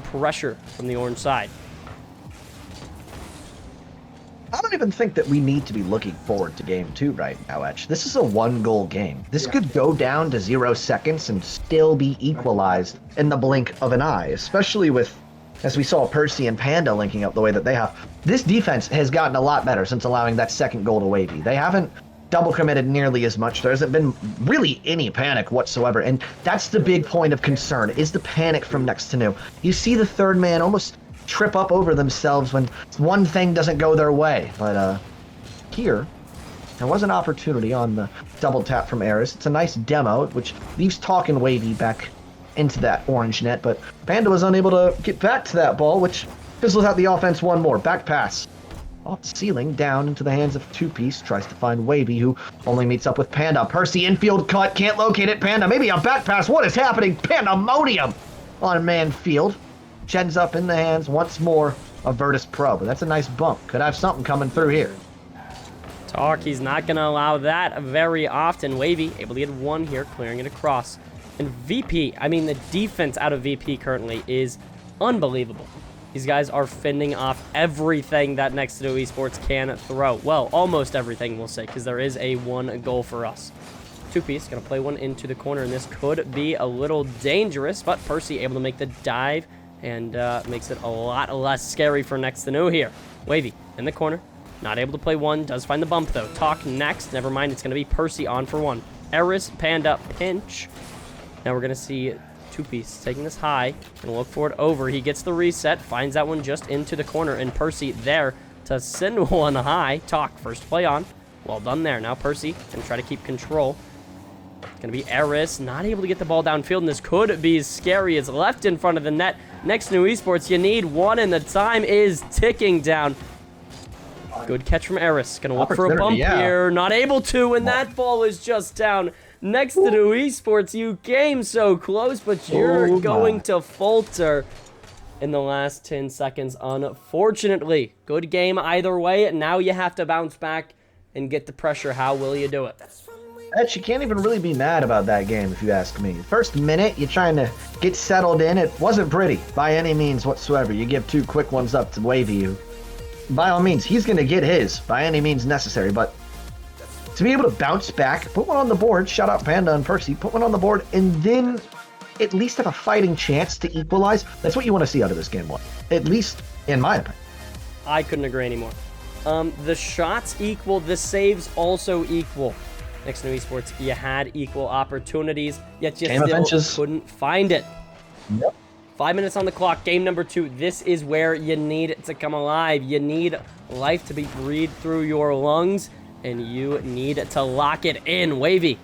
pressure from the orange side. I don't even think that we need to be looking forward to game 2 right now, Etch. This is a 1-goal game. This could go down to 0 seconds and still be equalized in the blink of an eye, especially with, as we saw Percy and Panda linking up the way that they have. This defense has gotten a lot better since allowing that second goal to Wavy. They haven't double committed nearly as much. There hasn't been really any panic whatsoever, and that's the big point of concern, is the panic from Next2Nu. You see the third man almost trip up over themselves when one thing doesn't go their way. But here, there was an opportunity on the double tap from Aris. It's a nice demo, which leaves Talk and Wavy back into that orange net, but Panda was unable to get back to that ball, which fizzles out the offense one more. Back pass. Off the ceiling, down into the hands of 2-piece. Tries to find Wavy, who only meets up with Panda. Percy, infield cut, can't locate it. Panda, maybe a back pass. What is happening? Pandemonium on a man field. Ends up in the hands once more of Virtus.Pro, but that's a nice bump. Could have something coming through here. Talk, he's not going to allow that very often. Wavy able to get 1 here, clearing it across. And VP, I mean, the defense out of VP currently is unbelievable. These guys are fending off everything that Next2Nu Esports can throw. Well, almost everything, we'll say, because there is a 1 goal for us. 2-piece, going to play 1 into the corner, and this could be a little dangerous, but Percy able to make the dive, and makes it a lot less scary for Next2Nu here. Wavy in the corner, not able to play 1, does find the bump though. Talk next, never mind, it's going to be Percy on for 1. Aris, Panda, pinch. Now we're going to see 2-piece taking this high, and look for it over. He gets the reset, finds that one just into the corner, and Percy there to send 1 high. Talk, first play on. Well done there. Now Percy can try to keep control. It's going to be Aris, not able to get the ball downfield, and this could be scary. It's left in front of the net. Next2Nu Esports, you need 1, and the time is ticking down. Good catch from Aris. Going to look for a bump here. Not able to, and that ball is just down. Next2Nu Esports, you came so close, but you're going to falter in the last 10 seconds, unfortunately. Good game either way. Now you have to bounce back and get the pressure. How will you do it? Etch, you can't even really be mad about that game, if you ask me. First minute, you're trying to get settled in. It wasn't pretty by any means whatsoever. You give 2 quick ones up to Wolvie. By all means, he's going to get his by any means necessary. But to be able to bounce back, put one on the board, shout out Panda and Percy, put one on the board, and then at least have a fighting chance to equalize, that's what you want to see out of this game one. At least, in my opinion. I couldn't agree anymore. The shots equal, the saves also equal. Next2Nu Esports, you had equal opportunities, yet you still couldn't find it. Yep. 5 minutes on the clock, game number 2. This is where you need it to come alive. You need life to be breathed through your lungs, and you need to lock it in. Wolvie,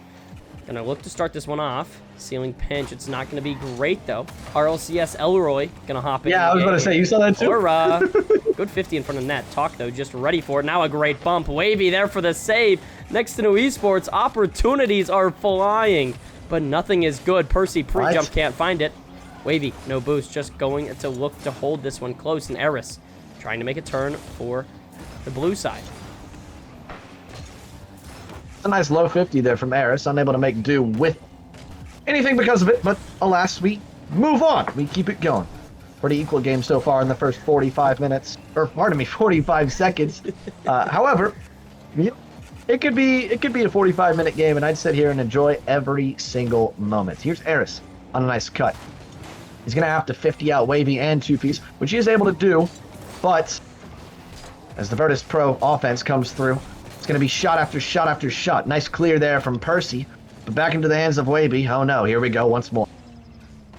gonna look to start this one off. Ceiling pinch, it's not gonna be great though. RLCS Elroy, gonna hop in. Yeah, I was gonna say, you saw that too? Or, good 50 in front of net. Talk though, just ready for it. Now a great bump. Wolvie there for the save. Next2Nu Esports, opportunities are flying, but nothing is good. Percy pre-jump can't find it. Wolvie, no boost, just going to look to hold this one close. And Aris trying to make a turn for the blue side. A nice low 50 there from Aris, unable to make do with anything because of it, but alas, we move on. We keep it going. Pretty equal game so far in the first 45 minutes, or pardon me, 45 seconds. However, it could be a 45-minute game, and I'd sit here and enjoy every single moment. Here's Aris on a nice cut. He's going to have to 50 out Wolvie and 2-piece, which he is able to do, but as the Virtus.Pro offense comes through, it's going to be shot after shot after shot. Nice clear there from Percy, but back into the hands of Wolvie. Oh no, here we go once more.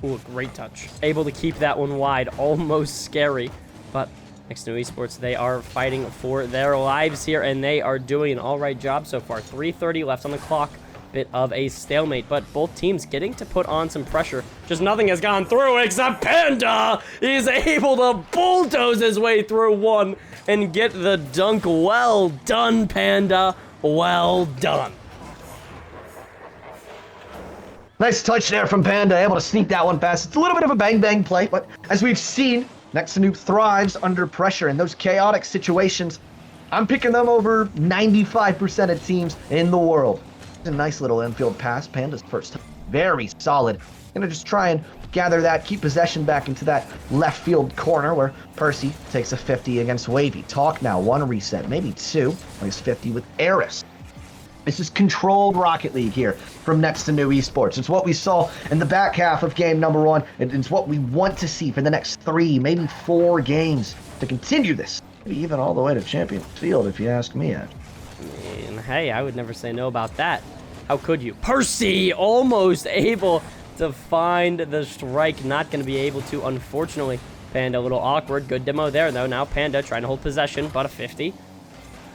Ooh, great touch. Able to keep that one wide, almost scary, but Next2Nu Esports, they are fighting for their lives here, and they are doing an all-right job so far. 3:30 left on the clock. Bit of a stalemate, but both teams getting to put on some pressure. Just nothing has gone through except Panda is able to bulldoze his way through one and get the dunk. Well done, Panda. Well done. Nice touch there from Panda, able to sneak that one past. It's a little bit of a bang-bang play, but as we've seen, Next2Nu thrives under pressure in those chaotic situations. I'm picking them over 95% of teams in the world. A nice little infield pass. Panda's first time. Very solid. Gonna just try and gather that, keep possession back into that left field corner where Percy takes a 50 against Wolvie. Talk now, 1 reset, maybe 2. Nice 50 with Aris. This is controlled Rocket League here from Next2Nu Esports. It's what we saw in the back half of game number 1, and it's what we want to see for the next 3, maybe 4 games to continue this. Maybe even all the way to Champions Field, if you ask me, Ed. And hey, I would never say no about that. How could you? Percy almost able to find the strike. Not going to be able to, unfortunately. Panda a little awkward. Good demo there, though. Now Panda trying to hold possession, but a 50.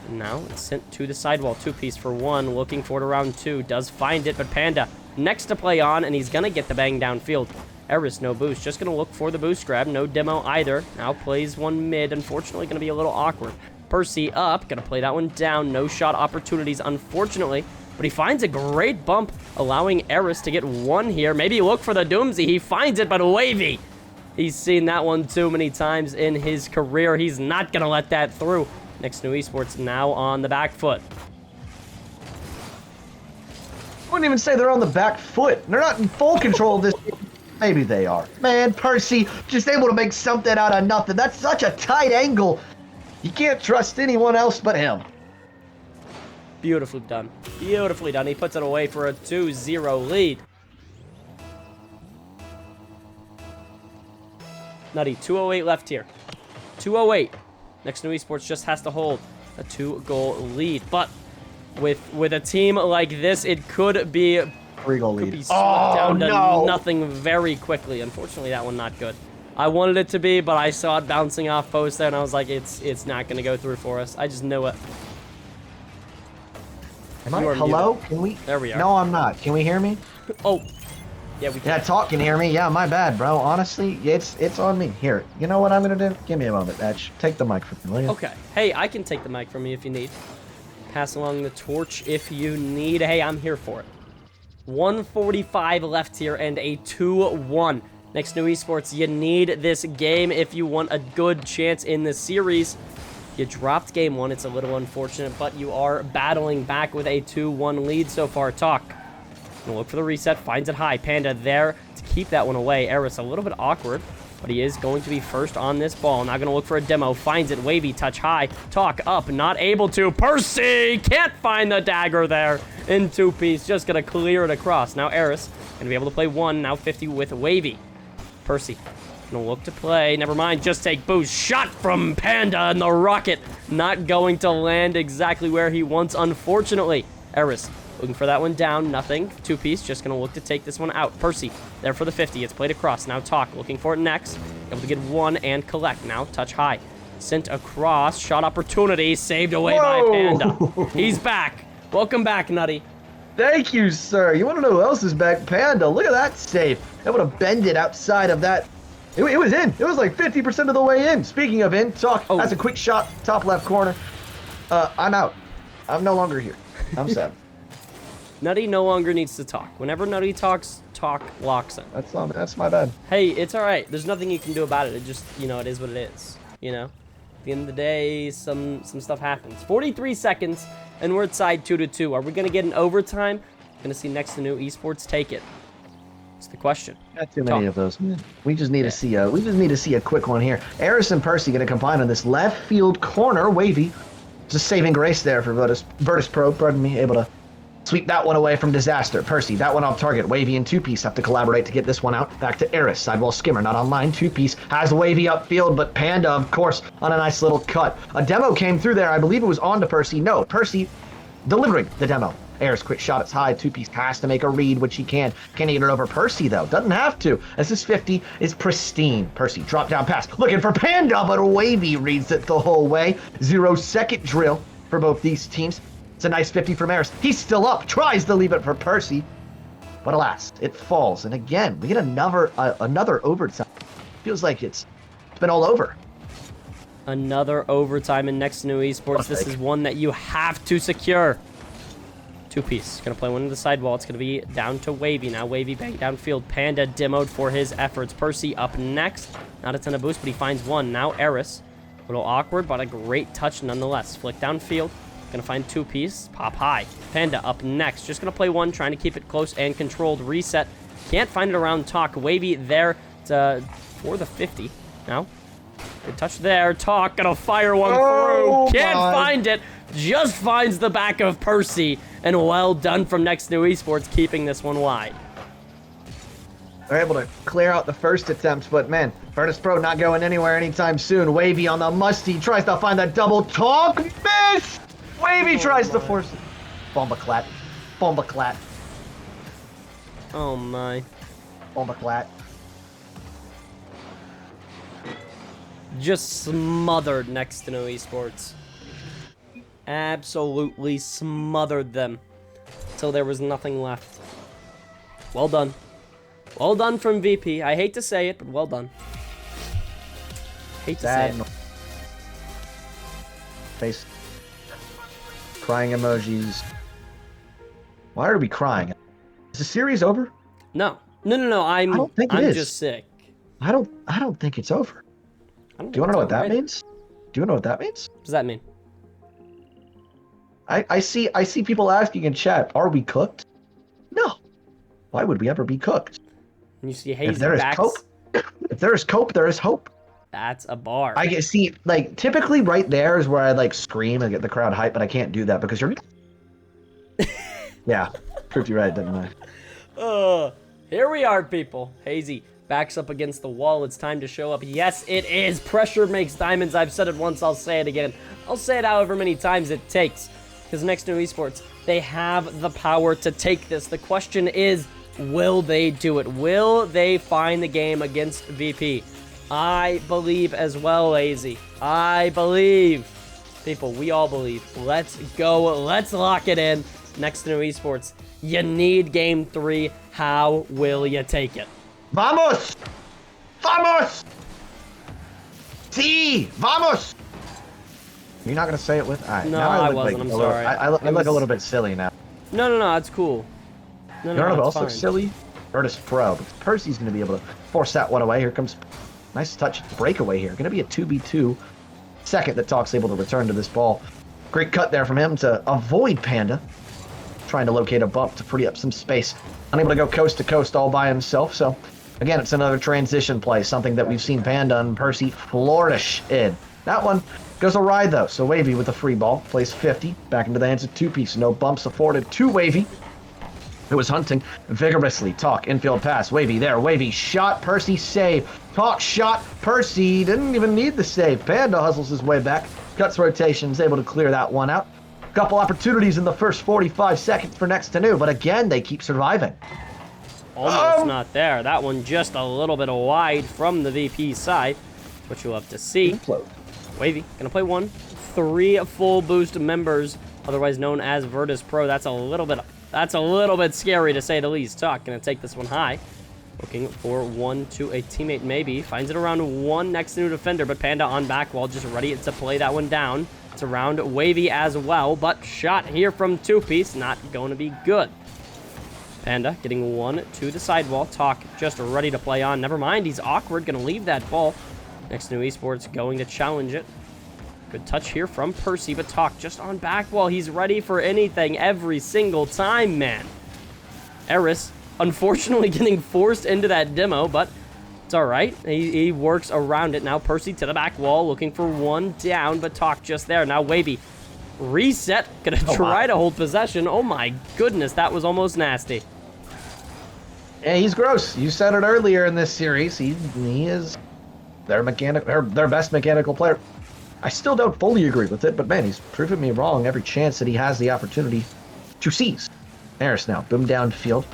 And now it's sent to the sidewall. 2-piece for 1. Looking for it around 2. Does find it, but Panda next to play on, and he's going to get the bang downfield. Aris, no boost. Just going to look for the boost grab. No demo either. Now plays one mid. Unfortunately, going to be a little awkward. Percy up. Going to play that one down. No shot opportunities, unfortunately. But he finds a great bump, allowing Aris to get 1 here. Maybe look for the Doomsy. He finds it, but Wolvie, he's seen that one too many times in his career. He's not going to let that through. Next2Nu Esports now on the back foot. I wouldn't even say they're on the back foot. They're not in full control of this. Maybe they are. Man, Percy just able to make something out of nothing. That's such a tight angle. You can't trust anyone else but him. Beautifully done. Beautifully done. He puts it away for a 2-0 lead. Nutty, 2:08 left here. 2:08. Next2Nu Esports just has to hold a 2-goal lead. But with a team like this, it could be 3-goal lead. Be down to nothing very quickly. Unfortunately, that one not good. I wanted it to be, but I saw it bouncing off post there, and I was like, it's not going to go through for us. I just knew it. Hello? Muted. Can we? There we are. No, I'm not. Can we hear me? Oh. Yeah, we can. Yeah, talk can hear me. Yeah, my bad, bro. Honestly, it's on me. Here, you know what I'm going to do? Give me a moment, Etch. Take the mic from me, will you? Okay. Hey, I can take the mic from you if you need. Pass along the torch if you need. Hey, I'm here for it. 1:45 left here and a 2-1. Next2Nu Esports, you need this game if you want a good chance in this series. You dropped game 1. It's a little unfortunate, but you are battling back with a 2-1 lead so far. Talk. Gonna look for the reset. Finds it high. Panda there to keep that one away. Aris a little bit awkward, but he is going to be first on this ball. Now gonna look for a demo. Finds it. Wavy touch high. Talk up. Not able to. Percy can't find the dagger there in 2-piece. Just gonna clear it across. Now Aris gonna be able to play 1. Now 50 with Wavy. Percy gonna look to play. Never mind. Just take boost. Shot from Panda, and the rocket not going to land exactly where he wants, unfortunately. Aris looking for that one down. Nothing. 2-piece. Just gonna look to take this one out. Percy there for the 50. It's played across. Now Talk looking for it next. Able to get 1 and collect. Now touch high. Sent across. Shot opportunity. Saved away by Panda. He's back. Welcome back, Nutty. Thank you, sir. You want to know who else is back? Panda. Look at that save. Able to bend it outside of that. It was in. It was like 50% of the way in. Speaking of in, Talk. That's a quick shot. Top left corner. I'm out. I'm no longer here. I'm sad. Nutty no longer needs to talk. Whenever Nutty talks, Talk locks in. That's my bad. Hey, it's all right. There's nothing you can do about it. It just, you know, it is what it is. You know, at the end of the day, some stuff happens. 43 seconds, and we're at side 2-2. Are we gonna get an overtime? Gonna see Next2Nu Esports take it. That's the question. Not too many of those. We just need to see a quick one here. Aris and Percy gonna combine on this left field corner. Wavy, just saving grace there for Virtus.Pro. Pardon me, able to sweep that one away from disaster. Percy, that one off target. Wavy and 2-piece have to collaborate to get this one out. Back to Aris. Sidewall skimmer, not online. 2-piece has Wavy upfield, but Panda, of course, on a nice little cut. A demo came through there. I believe it was on to Percy. No, Percy delivering the demo. Aris, quick shot, it's high. 2-piece has to make a read, which he can. Can he get it over Percy, though? Doesn't have to, as this 50 is pristine. Percy, drop down pass, looking for Panda, but Wavy reads it the whole way. 0-second drill for both these teams. It's a nice 50 from Aris. He's still up, tries to leave it for Percy, but alas, it falls. And again, we get another overtime. Feels like it's been all over. Another overtime in Next2Nu Esports. This is one that you have to secure. 2-piece. Gonna play one to the sidewall. It's gonna be down to Wavy. Now Wavy back downfield. Panda demoed for his efforts. Percy up next. Not a ton of boost, but he finds 1. Now Aris. A little awkward, but a great touch nonetheless. Flick downfield. Gonna find 2-piece. Pop high. Panda up next. Just gonna play 1, trying to keep it close and controlled. Reset. Can't find it around Talk. Wavy there for the 50. Now, good touch there. Talk gonna fire one through. Can't find it. Just finds the back of Percy. And well done from Next2Nu Esports, keeping this one wide. They're able to clear out the first attempt, but man, Virtus.Pro not going anywhere anytime soon. Wavy on the musty, tries to find that double Talk. Miss! Wavy tries to force it. Bombaclat. Bombaclat. Oh my. Bombaclat. Just smothered Next2Nu Esports. Absolutely smothered them until there was nothing left. Well done. Well done from VP. I hate to say it, but well done. Hate to say it. Face. Crying emojis. Why are we crying? Is the series over? No. No. I don't think it is. I'm just sick. I don't think it's over. Do you want to know what that means? Do you know what that means? What does that mean? I see people asking in chat, are we cooked? No. Why would we ever be cooked? And you see Hazy if there is cope, there is hope. That's a bar. I get see like typically right there is where I like scream and get the crowd hype, but I can't do that because you're yeah, proved you right, didn't I? Here we are, people. Hazy backs up against the wall. It's time to show up. Yes, it is. Pressure makes diamonds. I've said it once. I'll say it again. I'll say it however many times it takes. Because Next2Nu Esports, they have the power to take this. The question is, will they do it? Will they find the game against VP? I believe as well, Lazy. I believe. People, we all believe. Let's go. Let's lock it in. Next2Nu Esports, you need game 3. How will you take it? Vamos! Vamos! Sí! Vamos! You're not gonna say it with? All right, no, now I wasn't. I'm sorry. I look a little bit silly now. No, that's cool. No, you know what else looks silly? Virtus.Pro. Percy's gonna be able to force that one away. Here comes nice touch breakaway here. Gonna be a 2v2. second that Talk's able to return to this ball. Great cut there from him to avoid Panda. Trying to locate a bump to free up some space. Unable to go coast to coast all by himself, so again, it's another transition play, something that we've seen Panda and Percy flourish in. That one goes awry though, so Wavy with a free ball, plays 50, back into the hands of Two-Piece. No bumps afforded to Wavy, who was hunting vigorously. Talk, infield pass, Wavy there, Wavy shot, Percy save. Talk shot, Percy didn't even need the save. Panda hustles his way back, cuts rotations, able to clear that one out. Couple opportunities in the first 45 seconds for Next2Nu, but again, they keep surviving. Almost not there. That one just a little bit wide from the VP side, which you'll have to see. Wavy gonna play one. 3 full boost members, otherwise known as Virtus.Pro. That's a little bit scary to say the least. Talk gonna take this one high. Looking for one to a teammate maybe. Finds it around one Next2Nu defender, but Panda on back wall just ready to play that one down. It's around Wavy as well, but shot here from Two-Piece, not going to be good. Panda getting one to the sidewall. Talk just ready to play on. Never mind, he's awkward, going to leave that ball. Next2Nu Esports going to challenge it. Good touch here from Percy, but Talk just on back wall. He's ready for anything every single time, man. Aris, unfortunately getting forced into that demo, but it's all right. He works around it. Now Percy to the back wall, looking for one down, but Talk just there. Now Wavy, reset, gonna try to hold possession. Oh my goodness, that was almost nasty. Yeah, he's gross. You said it earlier in this series. He is their best mechanical player. I still don't fully agree with it, but man, he's proven me wrong every chance that he has the opportunity to seize. Aris now, boom downfield.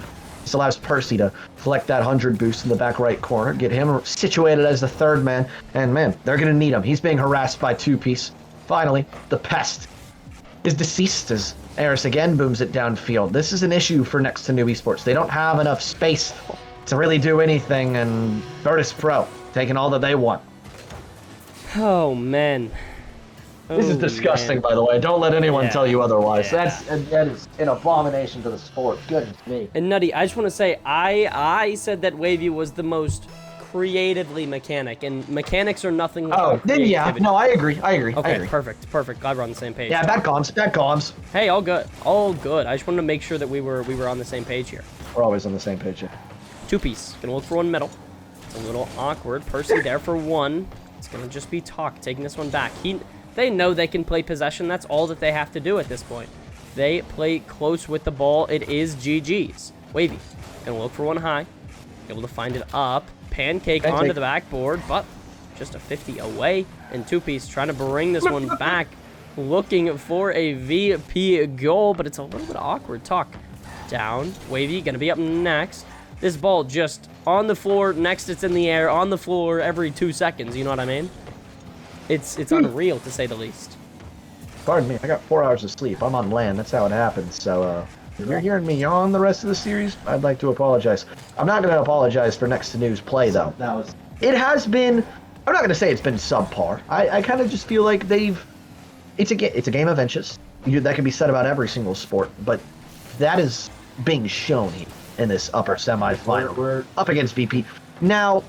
This allows Percy to collect that 100 boost in the back right corner, get him situated as the third man, and man, they're going to need him. He's being harassed by Two-Piece. Finally, the pest is deceased as Aris again booms it downfield. This is an issue for Next2Nu Esports. They don't have enough space to really do anything, and Virtus.Pro taking all that they want. Oh, man. This is disgusting, by the way. Don't let anyone tell you otherwise. That is an abomination to the sport. Goodness me. And Nutty, I just want to say, I said that Wavy was the most creatively mechanic, and mechanics are nothing without creativity. No, I agree. Okay, perfect. Glad we're on the same page. Yeah, bad comms. Hey, all good. I just wanted to make sure that we were on the same page here. We're always on the same page here. Two-Piece, gonna look for one middle. It's a little awkward. Percy there for one. It's gonna just be Talk taking this one back. They know they can play possession. That's all that they have to do at this point. They play close with the ball. It is GG's. Wavy, gonna look for one high. Able to find it up. Pancake onto the backboard, but just a 50 away. And Two-Piece trying to bring this one back. Looking for a VP goal, but it's a little bit awkward. Talk down. Wavy gonna be up next. This ball just on the floor. Next, it's in the air. On the floor every 2 seconds. You know what I mean? It's unreal, to say the least. Pardon me, I got 4 hours of sleep. I'm on land, that's how it happens. So, if you're hearing me yawn the rest of the series, I'd like to apologize. I'm not going to apologize for Next2Nu's play, though. It has been, I'm not going to say it's been subpar. I kind of just feel like it's a game of inches. That can be said about every single sport, but that is being shown here in this upper semifinal. We're up against VP. Now,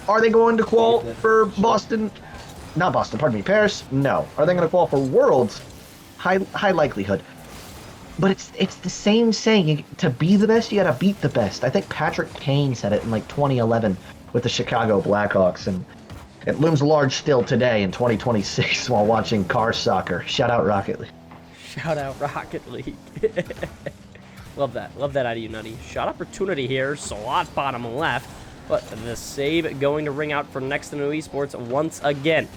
are they going to qual for Boston? Not Boston, pardon me, Paris? No. Are they going to qual for Worlds? High likelihood. But it's the same saying. To be the best, you got to beat the best. I think Patrick Kane said it in like 2011 with the Chicago Blackhawks, and it looms large still today in 2026 while watching car soccer. Shout out Rocket League. Shout out Rocket League. Love that out of you, Nutty. Shot opportunity here, slot bottom left. But the save going to ring out for Next2Nu Esports once again.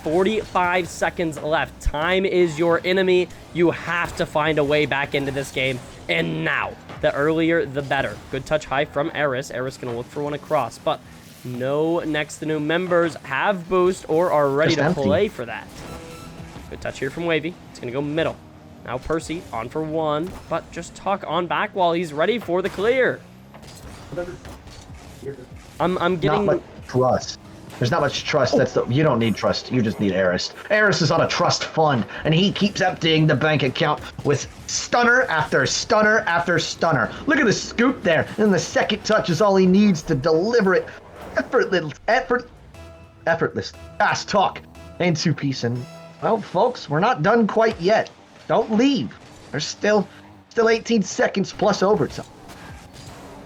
45 seconds left. Time is your enemy. You have to find a way back into this game. And now, the earlier, the better. Good touch high from Aris. Aris going to look for one across. But no Next2Nu members have boost or are ready to play for that. Good touch here from Wavy. It's going to go middle. Now Percy on for one. But just Talk on back while he's ready for the clear. I'm getting... Not much trust. There's not much trust. You don't need trust. You just need Aris. Aris is on a trust fund, and he keeps emptying the bank account with stunner after stunner after stunner. Look at the scoop there. And the second touch is all he needs to deliver it. Effortless. Fast Talk. and 2-piece. And, well, folks, we're not done quite yet. Don't leave. There's still 18 seconds plus overtime.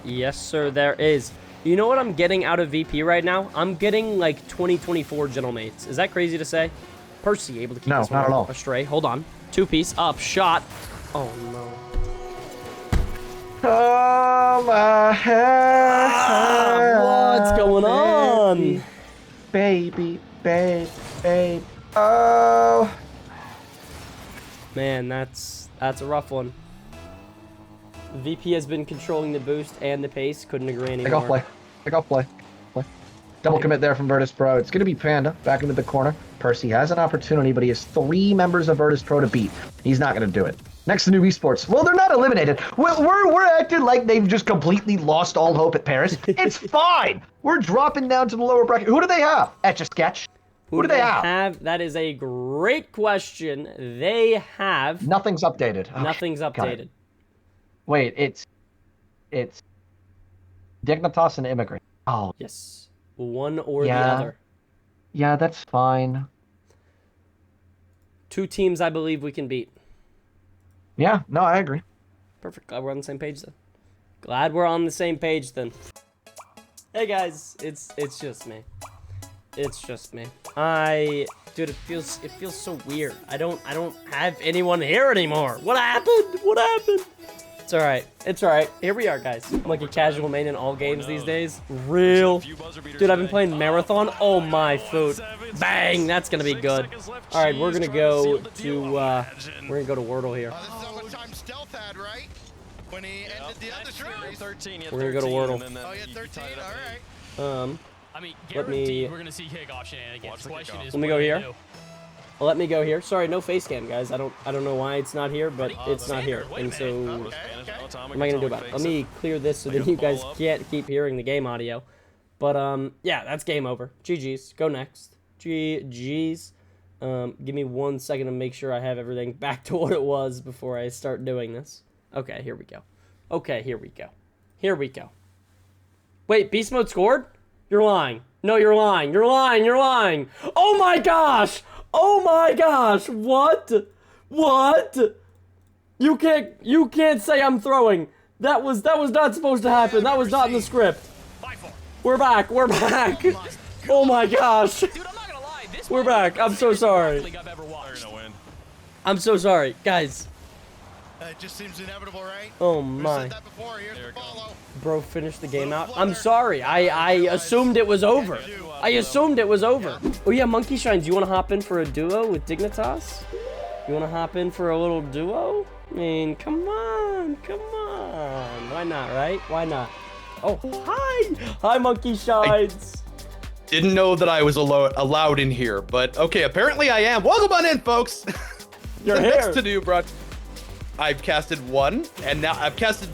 Yes, sir, there is. You know what I'm getting out of VP right now? I'm getting, like, 2024 Gentlemates. Is that crazy to say? Percy able to keep this one not at all. astray. Hold on. 2-piece up, shot. Oh, no. Oh, my What's going on? Baby. Oh. Man, that's a rough one. VP has been controlling the boost and the pace. Couldn't agree anymore. Take off play. Double commit there from Virtus.Pro. It's going to be Panda back into the corner. Percy has an opportunity, but he has 3 members of Virtus.Pro to beat. He's not going to do it. Next2Nu Esports. Well, they're not eliminated. We're acting like they've just completely lost all hope at Paris. It's fine. We're dropping down to the lower bracket. Who do they have? Etchasketch. Who do they have? That is a great question. They have... Nothing's updated. Okay. Nothing's updated. Wait, it's Dignitas and Immigrant. Oh. Yes. One or the other. Yeah, that's fine. 2 teams I believe we can beat. Yeah, no, I agree. Perfect. Glad we're on the same page then. Hey guys, it's just me. It's just me. Dude, it feels so weird. I don't have anyone here anymore. What happened? It's alright. Here we are, guys. I'm like a casual main in all games these days. Real. Dude, I've been playing Marathon. Oh my food. Bang! That's gonna be good. Alright, we're gonna go to Wordle here. This is how much time Stealth had, right? When he ended the other series. 13. We're gonna go to Wordle. Oh, you had 13? Alright. I mean, guaranteed we're gonna see kickoff shenanigans. The question is, Let me go here. Let me go here. Sorry, no face cam, guys. I don't know why it's not here, but it's not here. And so, what am I gonna do about it? Let me clear this so that you guys can't keep hearing the game audio. But yeah, that's game over. GG's. Go next. GG's. Give me 1 second to make sure I have everything back to what it was before I start doing this. Okay, here we go. Wait, Beast Mode scored? You're lying. No, you're lying. Oh my gosh! What? You can't say I'm throwing. That was not supposed to happen. That was not in the script. We're back. Oh my gosh. Dude, I'm not gonna lie. We're back. I'm so sorry. I'm so sorry, guys. It just seems inevitable, right? Oh We've my. said that before. Here's the follow. Bro, finish the game out. I'm sorry. I assumed it was over. Oh yeah, Monkey Shines, you want to hop in for a duo with Dignitas? You want to hop in for a little duo? I mean, come on. Why not, right? Why not? Oh, hi, Monkey Shines. Didn't know that I was allowed in here, but okay, apparently I am. Welcome on in, folks. You're here. Next2Nu, bro. I've casted 1, and now I've casted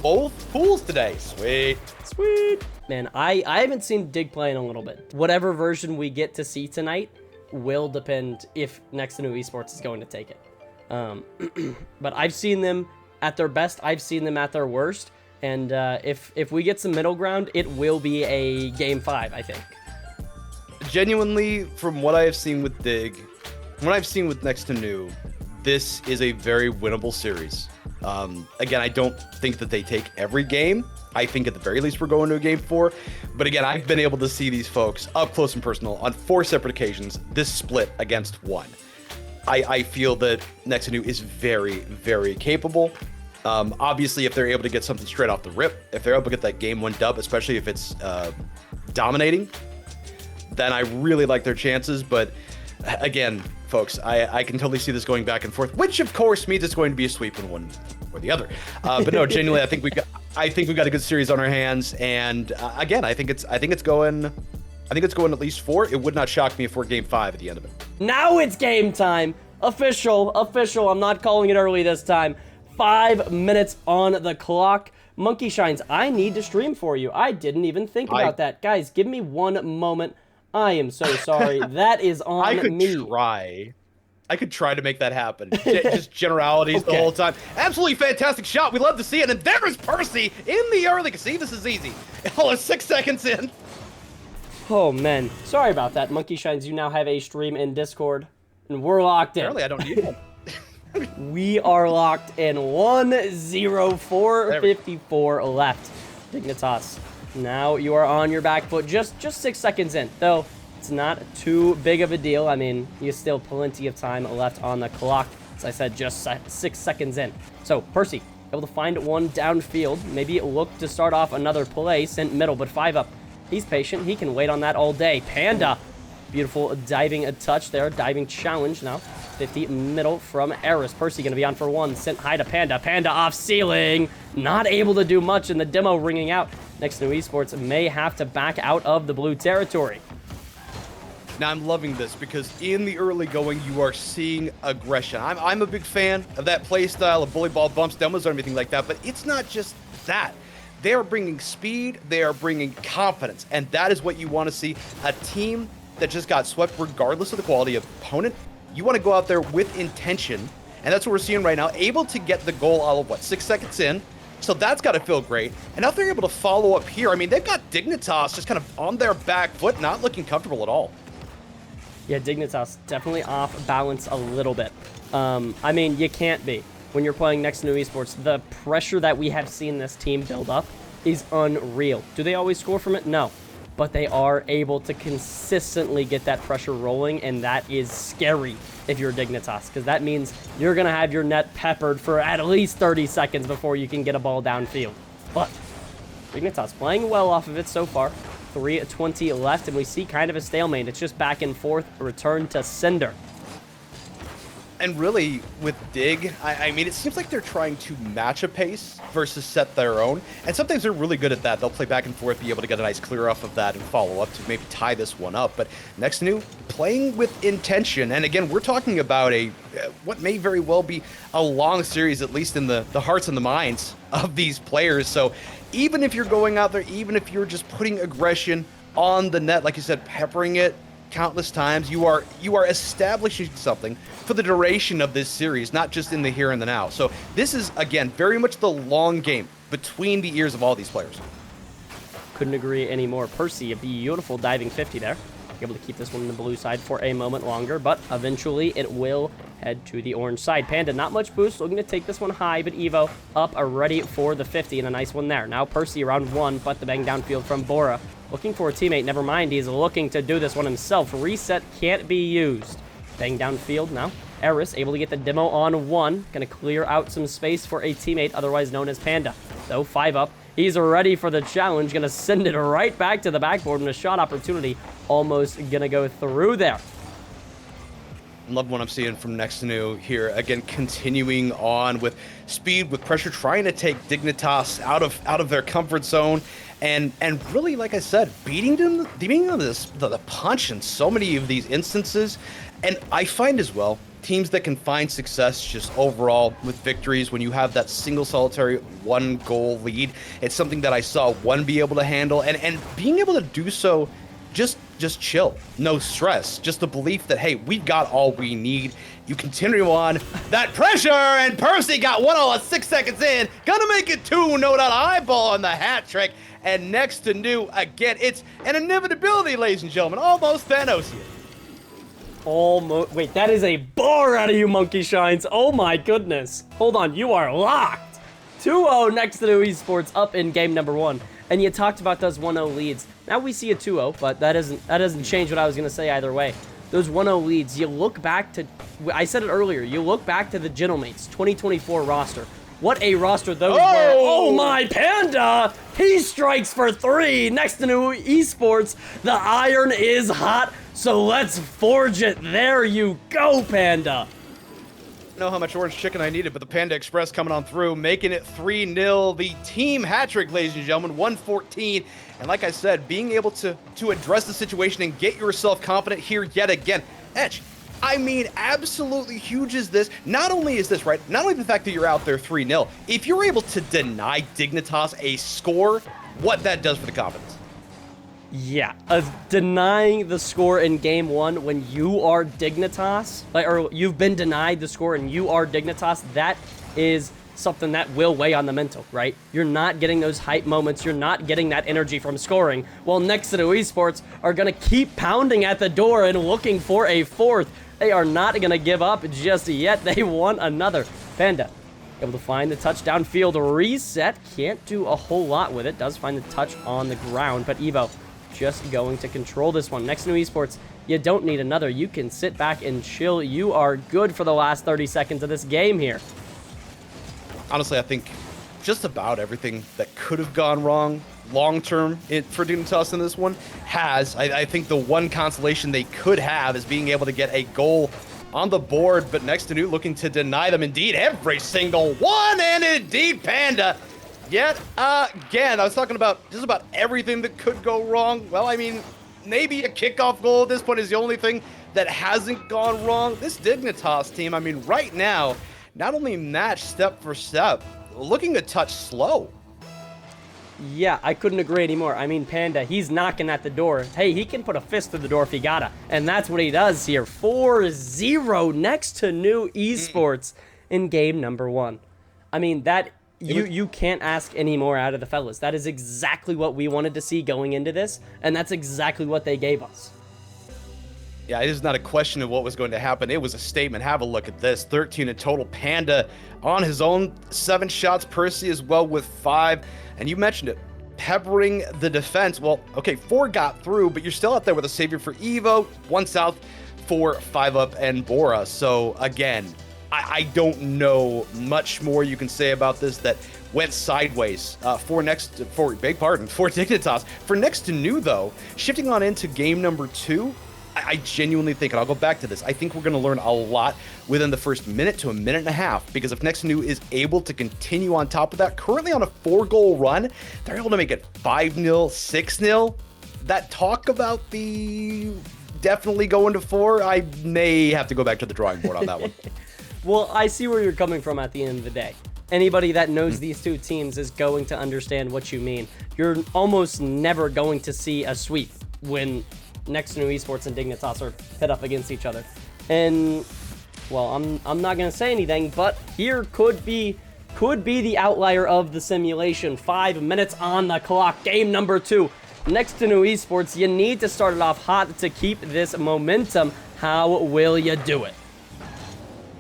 both pools today. Sweet. Man, I haven't seen Dig play in a little bit. Whatever version we get to see tonight will depend if Next2Nu Esports is going to take it. But I've seen them at their best. I've seen them at their worst. And if we get some middle ground, it will be a Game 5, I think. Genuinely, from what I have seen with Dig, from what I've seen with Next2Nu, this is a very winnable series. Again, I don't think that they take every game. I think at the very least we're going to a Game 4. But again, I've been able to see these folks up close and personal on 4 separate occasions, this split against 1. I feel that Next2Nu is very, very capable. Obviously, if they're able to get something straight off the rip, if they're able to get that Game 1 dub, especially if it's dominating, then I really like their chances. But again, folks, I can totally see this going back and forth, which of course means it's going to be a sweep in one or the other. But no, genuinely, I think we got a good series on our hands, and again, I think it's going at least 4. It would not shock me if we're Game 5 at the end of it. Now it's game time. Official. I'm not calling it early this time. 5 minutes on the clock. Monkey Shines, I need to stream for you. I didn't even think about that. Guys, give me 1 moment. I am so sorry. That is on me. I could try to make that happen. Just generalities the whole time. Absolutely fantastic shot. We love to see it. And there is Percy in the early. See, this is easy. Oh, 6 seconds in. Oh, man. Sorry about that. Monkey Shines, you now have a stream in Discord, and we're locked in. Apparently, I don't need one. We are locked in 1:04:54 left. Dignitas, now you are on your back foot. Just 6 seconds in, though it's not too big of a deal. I mean, you still plenty of time left on the clock. As I said, just 6 seconds in. So, Percy, able to find one downfield. Maybe look to start off another play. Sent middle, but 5 up. He's patient. He can wait on that all day. Panda, beautiful diving touch there. Diving challenge now. 50 middle from Aris. Percy going to be on for 1. Sent high to Panda. Panda off ceiling. Not able to do much in the demo ringing out. Next2Nu Esports may have to back out of the blue territory. Now, I'm loving this because in the early going, you are seeing aggression. I'm a big fan of that play style of bully ball bumps, demos, or anything like that, but it's not just that. They are bringing speed, they are bringing confidence, and that is what you want to see. A team that just got swept regardless of the quality of opponent. You want to go out there with intention, and that's what we're seeing right now. Able to get the goal all of, 6 seconds in, so that's got to feel great. And now they're able to follow up here. I mean, they've got Dignitas just kind of on their back foot, not looking comfortable at all. Yeah, Dignitas definitely off balance a little bit. I mean, you can't be. When you're playing Next2Nu Esports, the pressure that we have seen this team build up is unreal. Do they always score from it? No. But they are able to consistently get that pressure rolling, and that is scary if you're Dignitas, because that means you're going to have your net peppered for at least 30 seconds before you can get a ball downfield. But Dignitas playing well off of it so far. 3:20 left, and we see kind of a stalemate. It's just back and forth, a return to sender. And really, with Dig, I mean, it seems like they're trying to match a pace versus set their own. And sometimes they're really good at that. They'll play back and forth, be able to get a nice clear off of that and follow up to maybe tie this one up. But Next2Nu, playing with intention. And again, we're talking about what may very well be a long series, at least in the hearts and the minds of these players. So even if you're going out there, even if you're just putting aggression on the net, like you said, peppering it countless times, you are establishing something for the duration of this series, not just in the here and the now. So this is, again, very much the long game between the ears of all these players. Couldn't agree anymore. Percy, a beautiful diving 50 there. Able to keep this one on the blue side for a moment longer, but eventually it will head to the orange side. Panda, not much boost, looking to take this one high, but Evo up, ready for the 50, and a nice one there. Now Percy around 1, but the bang downfield from Bora. Looking for a teammate, never mind, he's looking to do this one himself. Reset can't be used. Bang downfield now. Aris able to get the demo on 1. Gonna clear out some space for a teammate, otherwise known as Panda. So 5 up. He's ready for the challenge. Gonna send it right back to the backboard, and a shot opportunity almost gonna go through there. Love what I'm seeing from Next2Nu here. Again, continuing on with speed, with pressure, trying to take Dignitas out of their comfort zone. And really, like I said, beating them the punch in so many of these instances. And I find as well, teams that can find success just overall with victories when you have that single solitary 1-goal lead. It's something that I saw one be able to handle, and being able to do so just chill, no stress, just the belief that, hey, we've got all we need. You continue on that pressure, and Percy got 1 all at 6 seconds in, gonna make it 2, no doubt, eyeball on the hat trick. And Next2Nu, again, it's an inevitability, ladies and gentlemen, almost Thanosian. Almost. Wait, that is a bar out of you, Monkey Shines. Oh my goodness. Hold on, you are locked. 2-0 Next2Nu Esports up in game number 1. And you talked about those 1-0 leads. Now we see a 2-0, but that doesn't change what I was going to say either way. Those 1-0 leads, you look back to, I said it earlier, you look back to the Gentlemates 2024 roster. What a roster those were. Oh my Panda! He strikes for 3. Next2Nu Esports, the iron is hot, so let's forge it. There you go, Panda. I know how much orange chicken I needed, but the Panda Express coming on through, making it 3-0. The team hat trick, ladies and gentlemen, 114. And like I said, being able to address the situation and get yourself confident here yet again. Etch, I mean, absolutely huge is this. Not only is this, right, not only the fact that you're out there 3-0, if you're able to deny Dignitas a score, what that does for the confidence. Yeah, denying the score in game 1 when you are Dignitas, or you've been denied the score and you are Dignitas, that is something that will weigh on the mental, right? You're not getting those hype moments. You're not getting that energy from scoring. Well, Next2Nu Esports are going to keep pounding at the door and looking for a fourth. They are not going to give up just yet. They want another. Panda able to find the touchdown field reset. Can't do a whole lot with it. Does find the touch on the ground, but Evo just going to control this one. Next2Nu Esports, you don't need another. You can sit back and chill. You are good for the last 30 seconds of this game here. Honestly, I think just about everything that could have gone wrong long-term for Dignitas in this one has. I think the one consolation they could have is being able to get a goal on the board, but Next2Nu looking to deny them indeed every single one, and indeed Panda yet again. I was talking about just about everything that could go wrong. Well, I mean, maybe a kickoff goal at this point is the only thing that hasn't gone wrong. This Dignitas team, I mean, right now, not only match step for step, looking a touch slow. Yeah, I couldn't agree anymore. I mean, Panda, he's knocking at the door. Hey, he can put a fist through the door if he gotta. And that's what he does here. 4-0 Next2Nu Esports in game number 1. I mean, that you can't ask any more out of the fellas. That is exactly what we wanted to see going into this, and that's exactly what they gave us. Yeah, it is not a question of what was going to happen. It was a statement. Have a look at this. 13 in total. Panda on his own. 7 shots. Percy as well with 5. And you mentioned it. Peppering the defense. Well, okay, 4 got through, but you're still out there with a savior for Evo. 1 south for 5 up and Bora. So, again, I don't know much more you can say about this that went sideways for Dignitas. For Next2Nu, though, shifting on into game number 2, I genuinely think, and I'll go back to this, I think we're going to learn a lot within the first minute to a minute and a half, because if Next2Nu is able to continue on top of that, currently on a 4-goal run, they're able to make it 5-0, 6-0. That talk about the definitely going to 4, I may have to go back to the drawing board on that one. Well, I see where you're coming from at the end of the day. Anybody that knows these two teams is going to understand what you mean. You're almost never going to see a sweep when Next2Nu Esports and Dignitas are pit up against each other. And, well, I'm not going to say anything, but here could be the outlier of the simulation. 5 minutes on the clock. Game number 2. Next2Nu Esports, you need to start it off hot to keep this momentum. How will you do it?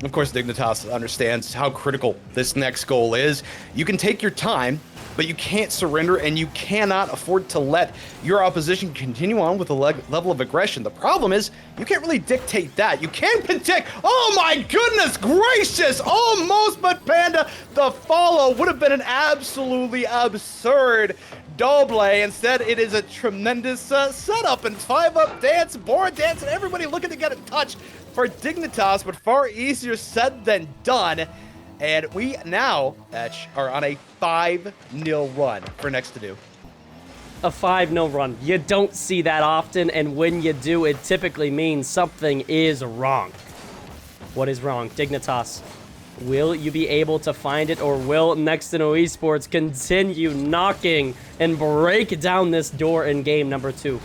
Of course, Dignitas understands how critical this next goal is. You can take your time, but you can't surrender, and you cannot afford to let your opposition continue on with a level of aggression. The problem is, you can't really dictate that. You can predict. Oh my goodness gracious! Almost, but Panda, the follow would have been an absolutely absurd double. Instead, it is a tremendous setup and 5-up dance, board dance, and everybody looking to get a touch for Dignitas, but far easier said than done. And we now, Etch, are on a 5-0 run for Next2Nu. A 5-0 run. You don't see that often, and when you do, it typically means something is wrong. What is wrong? Dignitas, will you be able to find it, or will Next2Nu Esports continue knocking and break down this door in game number 2?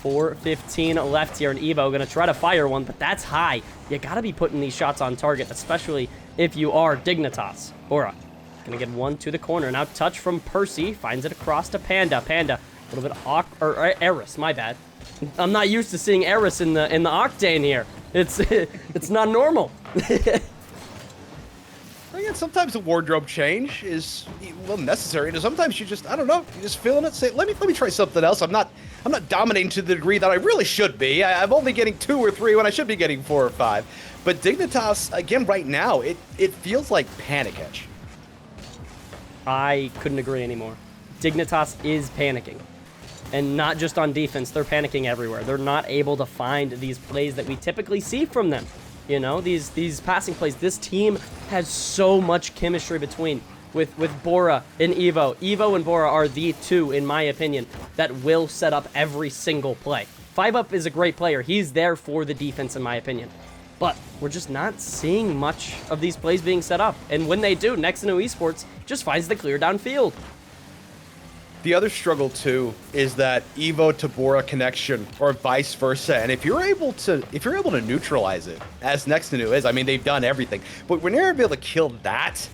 4:15 left here, and Evo gonna try to fire one, but that's high. You gotta be putting these shots on target, especially if you are Dignitas. Bora gonna get one to the corner. Now touch from Percy, finds it across to Panda. Panda, a little bit Aris, my bad. I'm not used to seeing Aris in the Octane here. It's not normal. Again, sometimes a wardrobe change is, well, necessary, and sometimes you just, I don't know, you just feeling it, say, let me try something else. I'm not dominating to the degree that I really should be. I'm only getting 2 or 3 when I should be getting 4 or 5. But Dignitas, again, right now, it feels like panic edge. I couldn't agree anymore. Dignitas is panicking. And not just on defense, they're panicking everywhere. They're not able to find these plays that we typically see from them. You know, these passing plays. This team has so much chemistry between with Bora and Evo. Evo and Bora are the two, in my opinion, that will set up every single play. 5-up is a great player. He's there for the defense, in my opinion. But we're just not seeing much of these plays being set up. And when they do, Next2Nu Esports just finds the clear downfield. The other struggle, too, is that Evo to Bora connection, or vice versa. And if you're able to neutralize it, as Next2Nu is, I mean, they've done everything. But when you're able to kill that,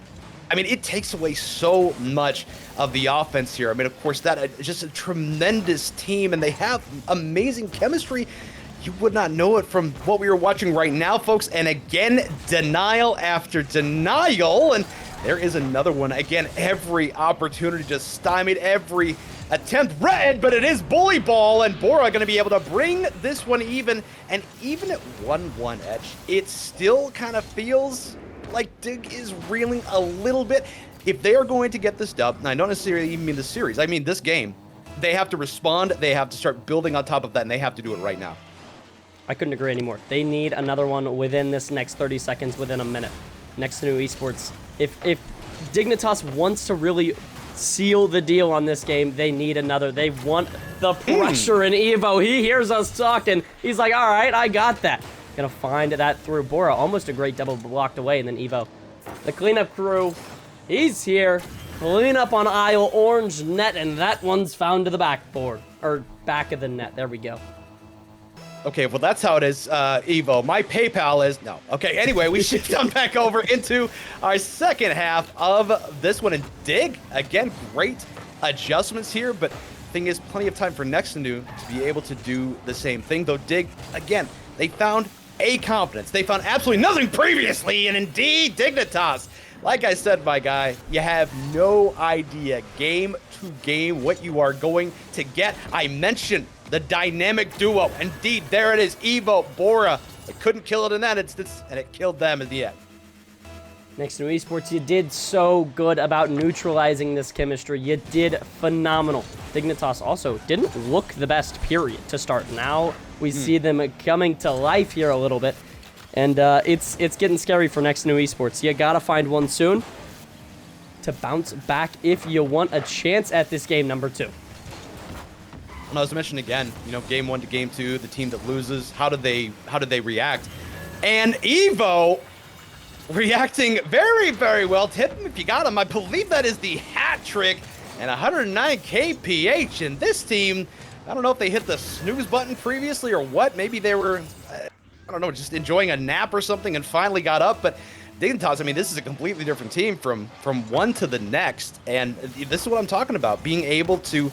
I mean, it takes away so much of the offense here. I mean, of course, that is just a tremendous team, and they have amazing chemistry. You would not know it from what we are watching right now, folks. And again, denial after denial. And there is another one. Again, every opportunity just stymied, every attempt red, but it is bully ball, and Bora going to be able to bring this one even. And even at 1-1 Etch, it still kind of feels like Dig is reeling a little bit. If they are going to get this dub, and I don't necessarily even mean the series, I mean this game, they have to respond, they have to start building on top of that, and they have to do it right now. I couldn't agree anymore. They need another one within this next 30 seconds, within a minute. Next2Nu Esports. If Dignitas wants to really seal the deal on this game, they need another. They want the pressure in Evo. He hears us talking. He's like, all right, I got that. Gonna find that through Bora. Almost a great double blocked away, and then Evo. The cleanup crew, he's here. Clean up on aisle orange net, and that one's found to the backboard. Or back of the net. There we go. Okay, well, that's how it is, Evo. My PayPal is... No. Okay, anyway, we shift on back over into our second half of this one. And Dig, again, great adjustments here, but thing is, plenty of time for Next2Nu to be able to do the same thing. Though Dig, again, they found a confidence. They found absolutely nothing previously, and indeed, Dignitas. Like I said, my guy, you have no idea game to game what you are going to get. I mentioned the dynamic duo. Indeed, there it is. Evo, Bora. They couldn't kill it in that instance, and it killed them in the end. Next2Nu Esports, you did so good about neutralizing this chemistry. You did phenomenal. Dignitas also didn't look the best, period, to start. Now we see them coming to life here a little bit, and it's getting scary for Next2Nu Esports. You gotta find one soon to bounce back if you want a chance at this game number 2. And as I mentioned again, you know, game 1 to game 2, the team that loses, how do they react? And Evo reacting very, very well. Tip him if you got him. I believe that is the hat trick and 109 kph. And this team, I don't know if they hit the snooze button previously or what. Maybe they were, I don't know, just enjoying a nap or something and finally got up. But Dignitas, I mean, this is a completely different team from one to the next. And this is what I'm talking about, being able to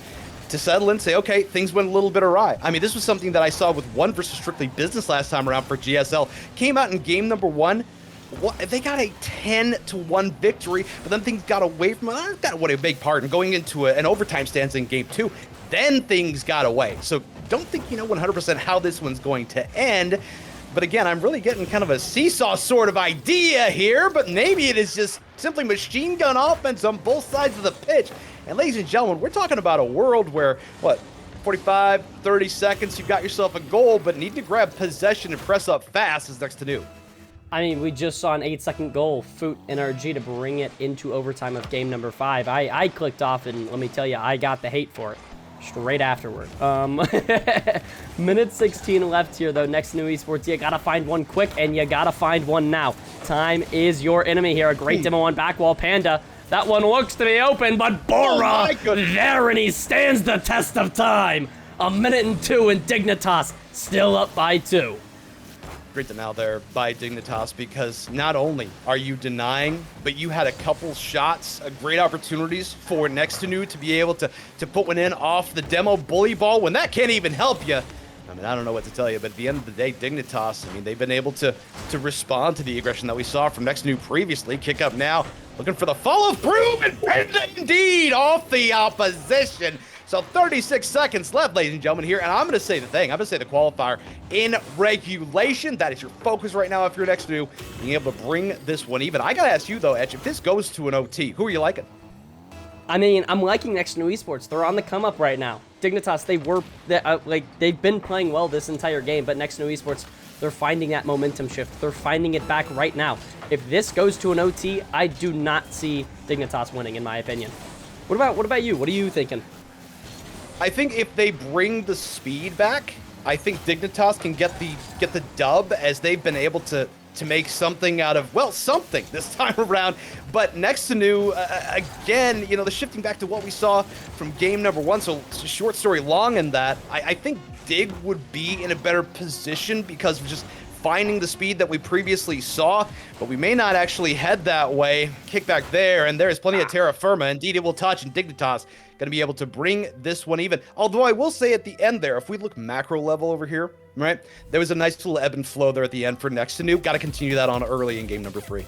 settle in, say, okay, things went a little bit awry. I mean, this was something that I saw with 1 versus Strictly Business last time around for GSL. Came out in game number 1. They got a 10-1 victory, but then things got away from it. Got away a big part, and going into an overtime stance in game 2, then things got away. So don't think you know 100% how this one's going to end. But again, I'm really getting kind of a seesaw sort of idea here, but maybe it is just simply machine gun offense on both sides of the pitch. And ladies and gentlemen, we're talking about a world where, 45, 30 seconds, you've got yourself a goal, but need to grab possession and press up fast is Next2Nu. I mean, we just saw an 8-second goal, Foot NRG, to bring it into overtime of game number 5. I clicked off, and let me tell you, I got the hate for it straight afterward. Minute 16 left here, though. Next2Nu Esports, you gotta find one quick, and you gotta find one now. Time is your enemy here. A great demo on Backwall Panda. That one looks to be open, but Bora, there, and he stands the test of time. A minute and 2, and Dignitas still up by 2. Great denial there by Dignitas, because not only are you denying, but you had a couple shots, great opportunities for Next2Nu to be able to put one in off the demo bully ball when that can't even help you. I mean, I don't know what to tell you, but at the end of the day, Dignitas, I mean, they've been able to respond to the aggression that we saw from Next2Nu previously. Kick up now, looking for the follow-through, and Panda indeed off the opposition. So 36 seconds left, ladies and gentlemen, here, and I'm going to say the thing. I'm going to say the qualifier in regulation. That is your focus right now if you're Next2Nu, being able to bring this one even. I got to ask you, though, Etch, if this goes to an OT, who are you liking? I mean, I'm liking Next2Nu Esports. They're on the come-up right now. Dignitas, they've been playing well this entire game, but Next2Nu Esports, they're finding that momentum shift. They're finding it back right now. If this goes to an OT, I do not see Dignitas winning, in my opinion. What about you? What are you thinking? I think if they bring the speed back, I think Dignitas can get the dub, as they've been able to make something out of, well, something this time around. But Next2Nu, again, you know, the shifting back to what we saw from game number 1, so short story long in that, I think Dig would be in a better position because of just finding the speed that we previously saw, but we may not actually head that way. Kick back there, and there's plenty of terra firma. Indeed, it will touch, and Dignitas going to be able to bring this one even. Although I will say at the end there, if we look macro level over here, right, there was a nice little ebb and flow there at the end for Next2Nu. Got to continue that on early in game number 3.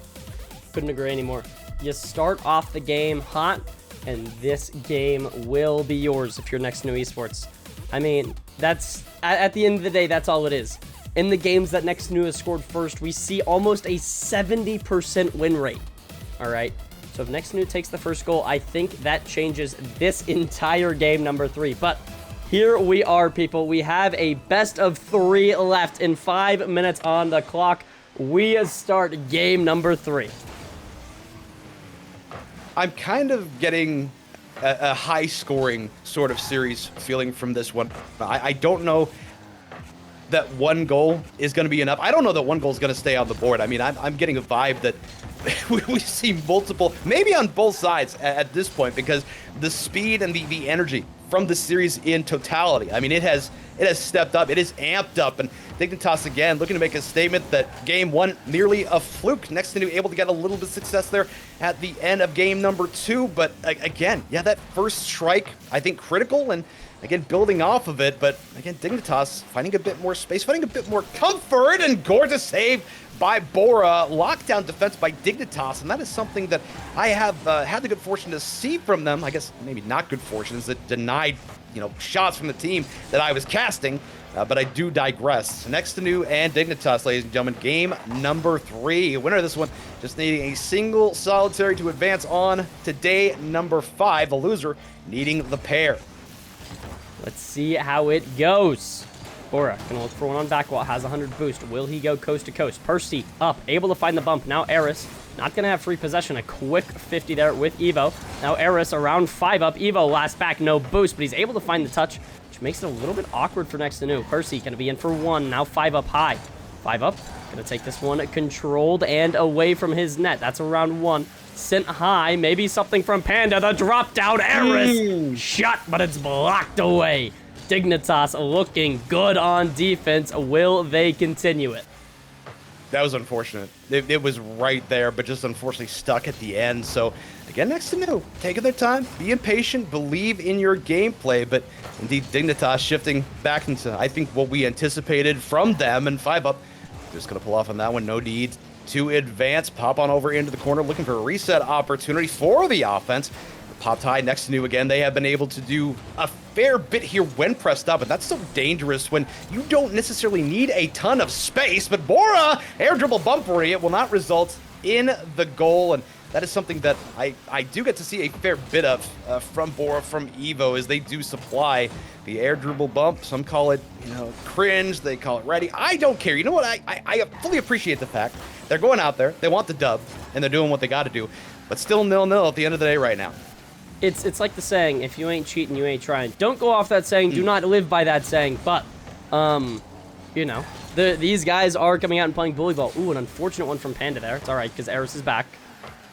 Couldn't agree anymore. You start off the game hot, and this game will be yours if you're Next2Nu Esports. I mean, that's, at the end of the day, that's all it is. In the games that Next2Nu has scored first, we see almost a 70% win rate. All right. So if Next2Nu takes the first goal, I think that changes this entire game number 3. But here we are, people. We have a best of 3 left in 5 minutes on the clock. We start game number 3. I'm kind of getting a high-scoring sort of series feeling from this one. I don't know that one goal is going to be enough. I don't know that one goal is going to stay on the board. I mean, I'm getting a vibe that we see multiple, maybe on both sides at this point, because the speed and the energy from the series in totality, I mean, it has stepped up, it is amped up, and Dignitas again looking to make a statement that game 1 merely a fluke. Next2Nu able to get a little bit of success there at the end of game number 2, but again, yeah, that first strike, I think critical, and again, building off of it, but again, Dignitas finding a bit more space, finding a bit more comfort, and gorgeous save by Bora. Lockdown defense by Dignitas, and that is something that I have had the good fortune to see from them. I guess maybe not good fortune, is that denied, shots from the team that I was casting, but I do digress. Next2Nu and Dignitas, ladies and gentlemen, game number 3. Winner of this one just needing a single solitary to advance on to day number 5. The loser needing the pair. Let's see how it goes. Bora gonna look for one on back wall, has 100 boost. Will he go coast to coast? Percy up, able to find the bump. Now Aris, not gonna have free possession. A quick 50 there with Evo. Now Aris around 5 up. Evo last back, no boost, but he's able to find the touch, which makes it a little bit awkward for Next2Nu. Percy gonna be in for 1, now 5 up high. 5 up, gonna take this one controlled and away from his net. That's around 1. Sent high, maybe something from Panda. The drop down, Aris shot, but it's blocked away. Dignitas looking good on defense. Will they continue it? That was unfortunate. It was right there, but just unfortunately stuck at the end. So again, Next2Nu taking their time, being patient, believe in your gameplay, but indeed Dignitas shifting back into, I think, what we anticipated from them, and 5 up. Just gonna pull off on that one, no need to advance. Pop on over into the corner, looking for a reset opportunity for the offense. Popped high. Next2Nu again, they have been able to do a fair bit here when pressed up, and that's so dangerous when you don't necessarily need a ton of space. But Bora, air dribble bumpery, it will not result in the goal, and that is something that I do get to see a fair bit of from Bora, from Evo, as they do supply the air dribble bump. Some call it, cringe, they call it ready. I don't care. You know what? I fully appreciate the fact they're going out there, they want the dub, and they're doing what they got to do, but still 0-0 at the end of the day right now. It's like the saying, if you ain't cheating, you ain't trying. Don't go off that saying. Do not live by that saying. But, these guys are coming out and playing bully ball. Ooh, an unfortunate one from Panda there. It's all right, because Aris is back.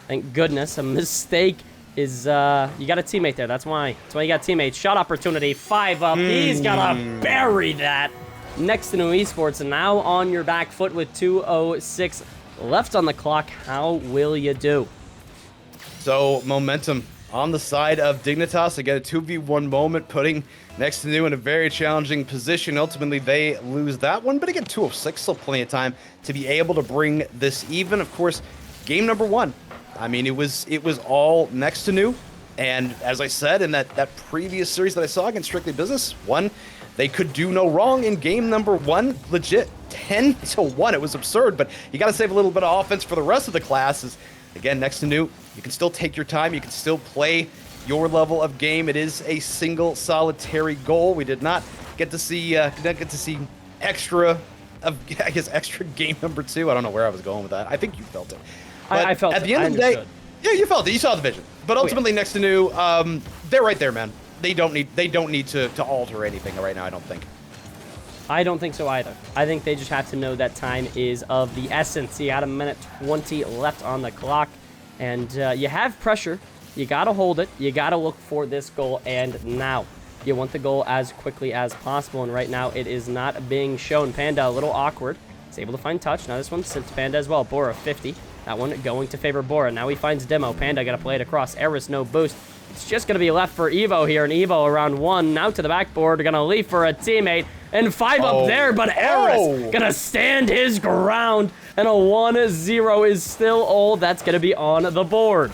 Thank goodness. A mistake is, you got a teammate there. That's why you got teammates. Shot opportunity, 5 up. He's got to bury that. Next2Nu Esports, and now on your back foot with 2:06 left on the clock. How will you do? So, momentum on the side of Dignitas. Again, a 2v1 moment, putting Next2Nu in a very challenging position. Ultimately, they lose that one, but again, 2:06, still plenty of time to be able to bring this even. Of course, game number 1, I mean, it was all Next2Nu, and as I said in that previous series that I saw against Strictly Business, they could do no wrong in game number 1, legit 10-1. It was absurd, but you got to save a little bit of offense for the rest of the classes. Again, Next2Nu, you can still take your time. You can still play your level of game. It is a single solitary goal. We did not get to see extra game number 2. I don't know where I was going with that. I think you felt it. I felt it. At the end of the day, yeah, you felt it. You saw the vision. But ultimately, Next2Nu, they're right there, man. They don't need to alter anything right now, I don't think. I don't think so either. I think they just have to know that time is of the essence. You got 1:20 left on the clock, and you have pressure. You got to hold it. You got to look for this goal, and now you want the goal as quickly as possible, and right now it is not being shown. Panda a little awkward. He's able to find touch. Now this one's sent to Panda as well. Bora 50. That one going to favor Bora. Now he finds Demo. Panda got to play it across. Aris, no boost. It's just going to be left for Evo here, and Evo around 1. Now to the backboard. Going to leave for a teammate. And 5 up there, but Aris going to stand his ground. And a 1-0 is still all that's going to be on the board.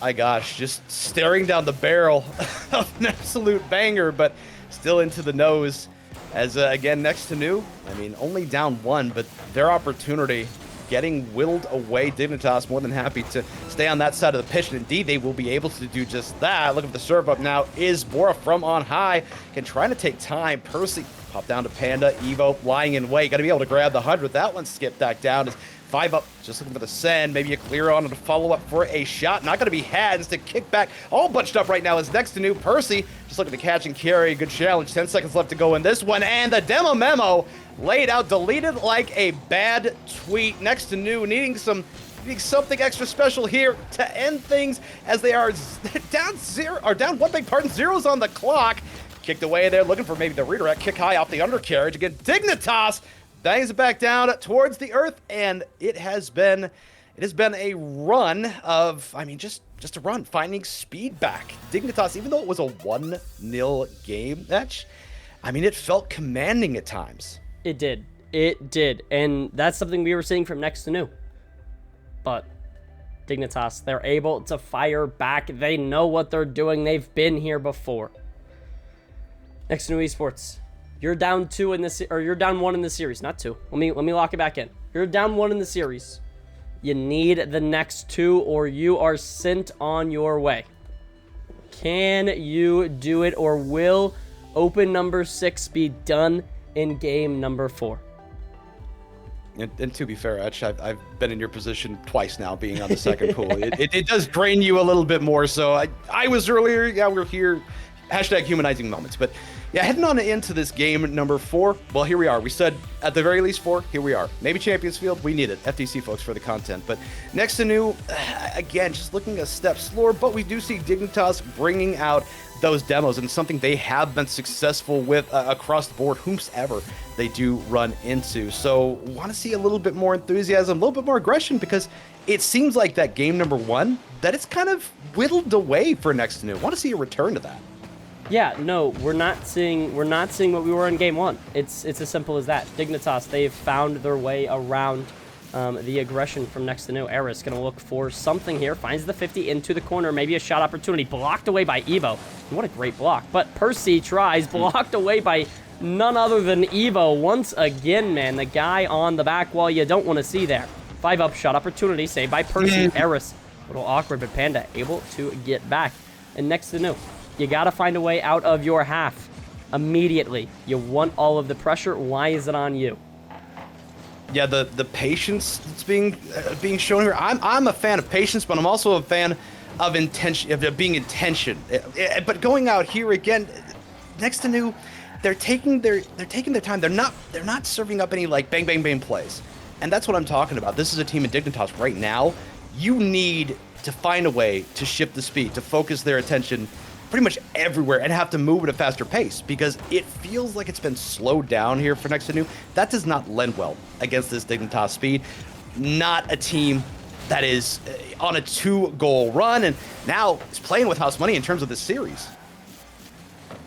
My gosh, just staring down the barrel of an absolute banger, but still into the nose. As, again, Next2Nu, I mean, only down 1, but their opportunity getting whittled away. Dignitas more than happy to stay on that side of the pitch, and indeed they will be able to do just that. Look at the serve up now is Bora from on high. Can try to take time. Percy pop down to Panda. Evo lying in wait. Got to be able to grab the 100. That one skipped back down. Is 5 up, just looking for the send. Maybe a clear on and a follow-up for a shot. Not going to be had. Instead, kick back. All bunched up right now is Next2Nu. Percy just looking to catch and carry. Good challenge. 10 seconds left to go in this one. And the demo memo laid out, deleted like a bad tweet. Next2Nu needing something extra special here to end things as they are down 1 big pardon. Zeros on the clock. Kicked away there, looking for maybe the redirect. Kick high off the undercarriage. Again, Dignitas bangs it back down towards the earth, and it has been a run of, I mean, just a run, finding speed back. Dignitas, even though it was a 1-0 game match, I mean, it felt commanding at times. It did, and that's something we were seeing from Next2Nu. But Dignitas, they're able to fire back. They know what they're doing. They've been here before. Next2Nu Esports, you're down 2 in this, or you're down 1 in the series, not 2. Let me lock it back in. You're down 1 in the series. You need the next 2, or you are sent on your way. Can you do it, or will open number 6 be done in game number 4? And to be fair, Etch, I've been in your position twice now, being on the second pool. It does drain you a little bit more. So I was earlier, yeah, we're here, #humanizing moments. But yeah, heading on into this game number 4. Well, here we are. We said at the very least 4. Here we are. Maybe Champions Field. We need it. FTC folks for the content. But Next2Nu, again, just looking a step slower. But we do see Dignitas bringing out those demos, and something they have been successful with across the board, whomsoever they do run into. So want to see a little bit more enthusiasm, a little bit more aggression, because it seems like that game number 1, that it's kind of whittled away for Next2Nu. Want to see a return to that. Yeah, no, we're not seeing what we were in game 1. It's as simple as that. Dignitas, they've found their way around the aggression from Next2Nu. Aris going to look for something here. Finds the 50 into the corner. Maybe a shot opportunity. Blocked away by Evo. What a great block. But Percy tries. Blocked away by none other than Evo. Once again, man, the guy on the back wall you don't want to see there. 5 up shot opportunity. Saved by Percy. Aris. A little awkward, but Panda able to get back. And Next2Nu, you got to find a way out of your half immediately. You want all of the pressure. Why is it on you? Yeah, the patience that's being shown here. I'm a fan of patience, but I'm also a fan of intention, of being intention. But going out here again, Next2Nu, they're taking their time. They're not serving up any like bang bang bang plays, and that's what I'm talking about. This is a team in Dignitas right now. You need to find a way to shift the speed, to focus their attention pretty much everywhere, and have to move at a faster pace, because it feels like it's been slowed down here for Next2Nu. That does not lend well against this Dignitas speed. Not a team that is on a 2-goal run, and now is playing with house money in terms of this series.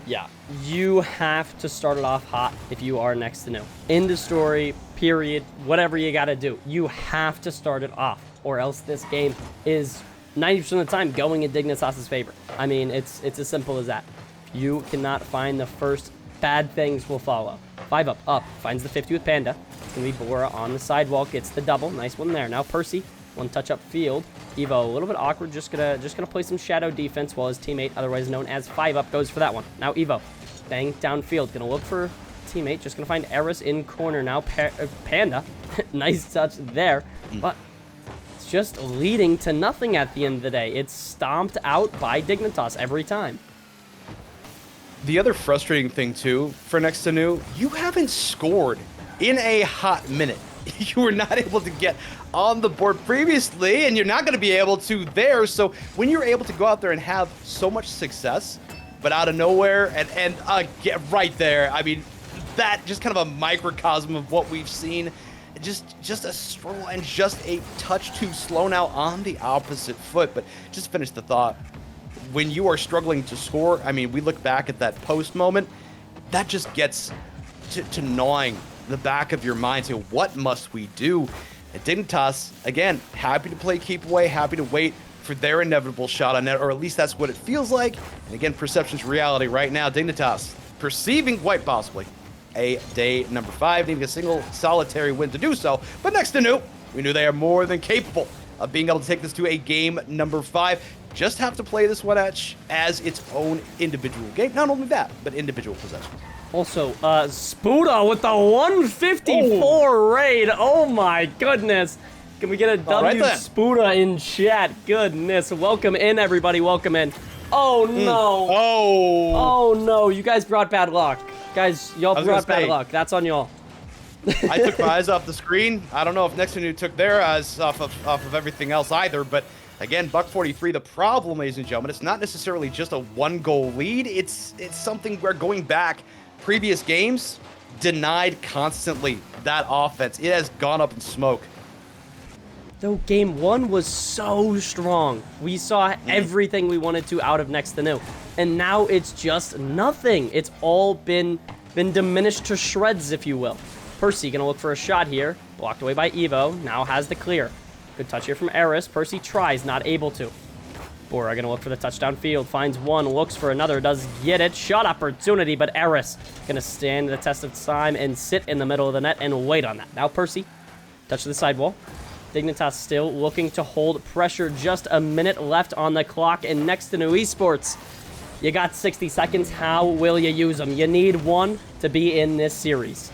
Yeah, you have to start it off hot if you are Next2Nu. End of story, period, whatever you gotta do. You have to start it off, or else this game is 90% of the time going in Dignitas' favor. I mean, it's as simple as that. You cannot find the first, bad things will follow. 5 up, finds the 50 with Panda. It's gonna be Bora on the sidewalk, gets the double, nice one there. Now Percy, 1 touch up field. Evo, a little bit awkward, just gonna play some shadow defense while his teammate, otherwise known as 5 up, goes for that one. Now Evo, bang downfield, gonna look for teammate, just gonna find Aris in corner now. Panda, nice touch there, but just leading to nothing at the end of the day. It's stomped out by Dignitas every time. The other frustrating thing, too, for Next2Nu, you haven't scored in a hot minute. You were not able to get on the board previously, and you're not going to be able to there. So when you're able to go out there and have so much success, but out of nowhere, and get right there, I mean, that just kind of a microcosm of what we've seen. Just a stroll and just a touch too slow now on the opposite foot. But just finish the thought. When you are struggling to score, I mean, we look back at that post moment, that just gets to gnawing the back of your mind. So what must we do? And Dignitas, again, happy to play keep away, happy to wait for their inevitable shot on net, or at least that's what it feels like. And again, perception's reality right now. Dignitas perceiving quite possibly a day number 5, needing a single solitary win to do so. But Next2Nu, we knew they are more than capable of being able to take this to a game number 5. Just have to play this one as its own individual game. Not only that, but individual possessions. Also, Spuda with the 154 raid. Oh my goodness. Can we get a W right Spuda in chat? Goodness. Welcome in, everybody. Welcome in. Oh no. Oh no. You guys brought bad luck. Guys, y'all brought bad luck. That's on y'all. I took my eyes off the screen. I don't know if Next2Nu took their eyes off of everything else either, but again, buck 43. The problem, ladies and gentlemen, it's not necessarily just a 1-goal lead. It's something where going back previous games denied constantly that offense. It has gone up in smoke. Though game 1 was so strong. We saw everything we wanted to out of Next2Nu. And now it's just nothing. It's all been diminished to shreds, if you will. Percy gonna look for a shot here. Blocked away by Evo. Now has the clear. Good touch here from Aris. Percy tries, not able to. Bora gonna look for the touchdown field. Finds one, looks for another, does get it. Shot opportunity, but Aris gonna stand the test of time and sit in the middle of the net and wait on that. Now Percy, touch to the sidewall. Dignitas still looking to hold pressure. Just a minute left on the clock. And Next2Nu Esports, you got 60 seconds. How will you use them? You need one to be in this series.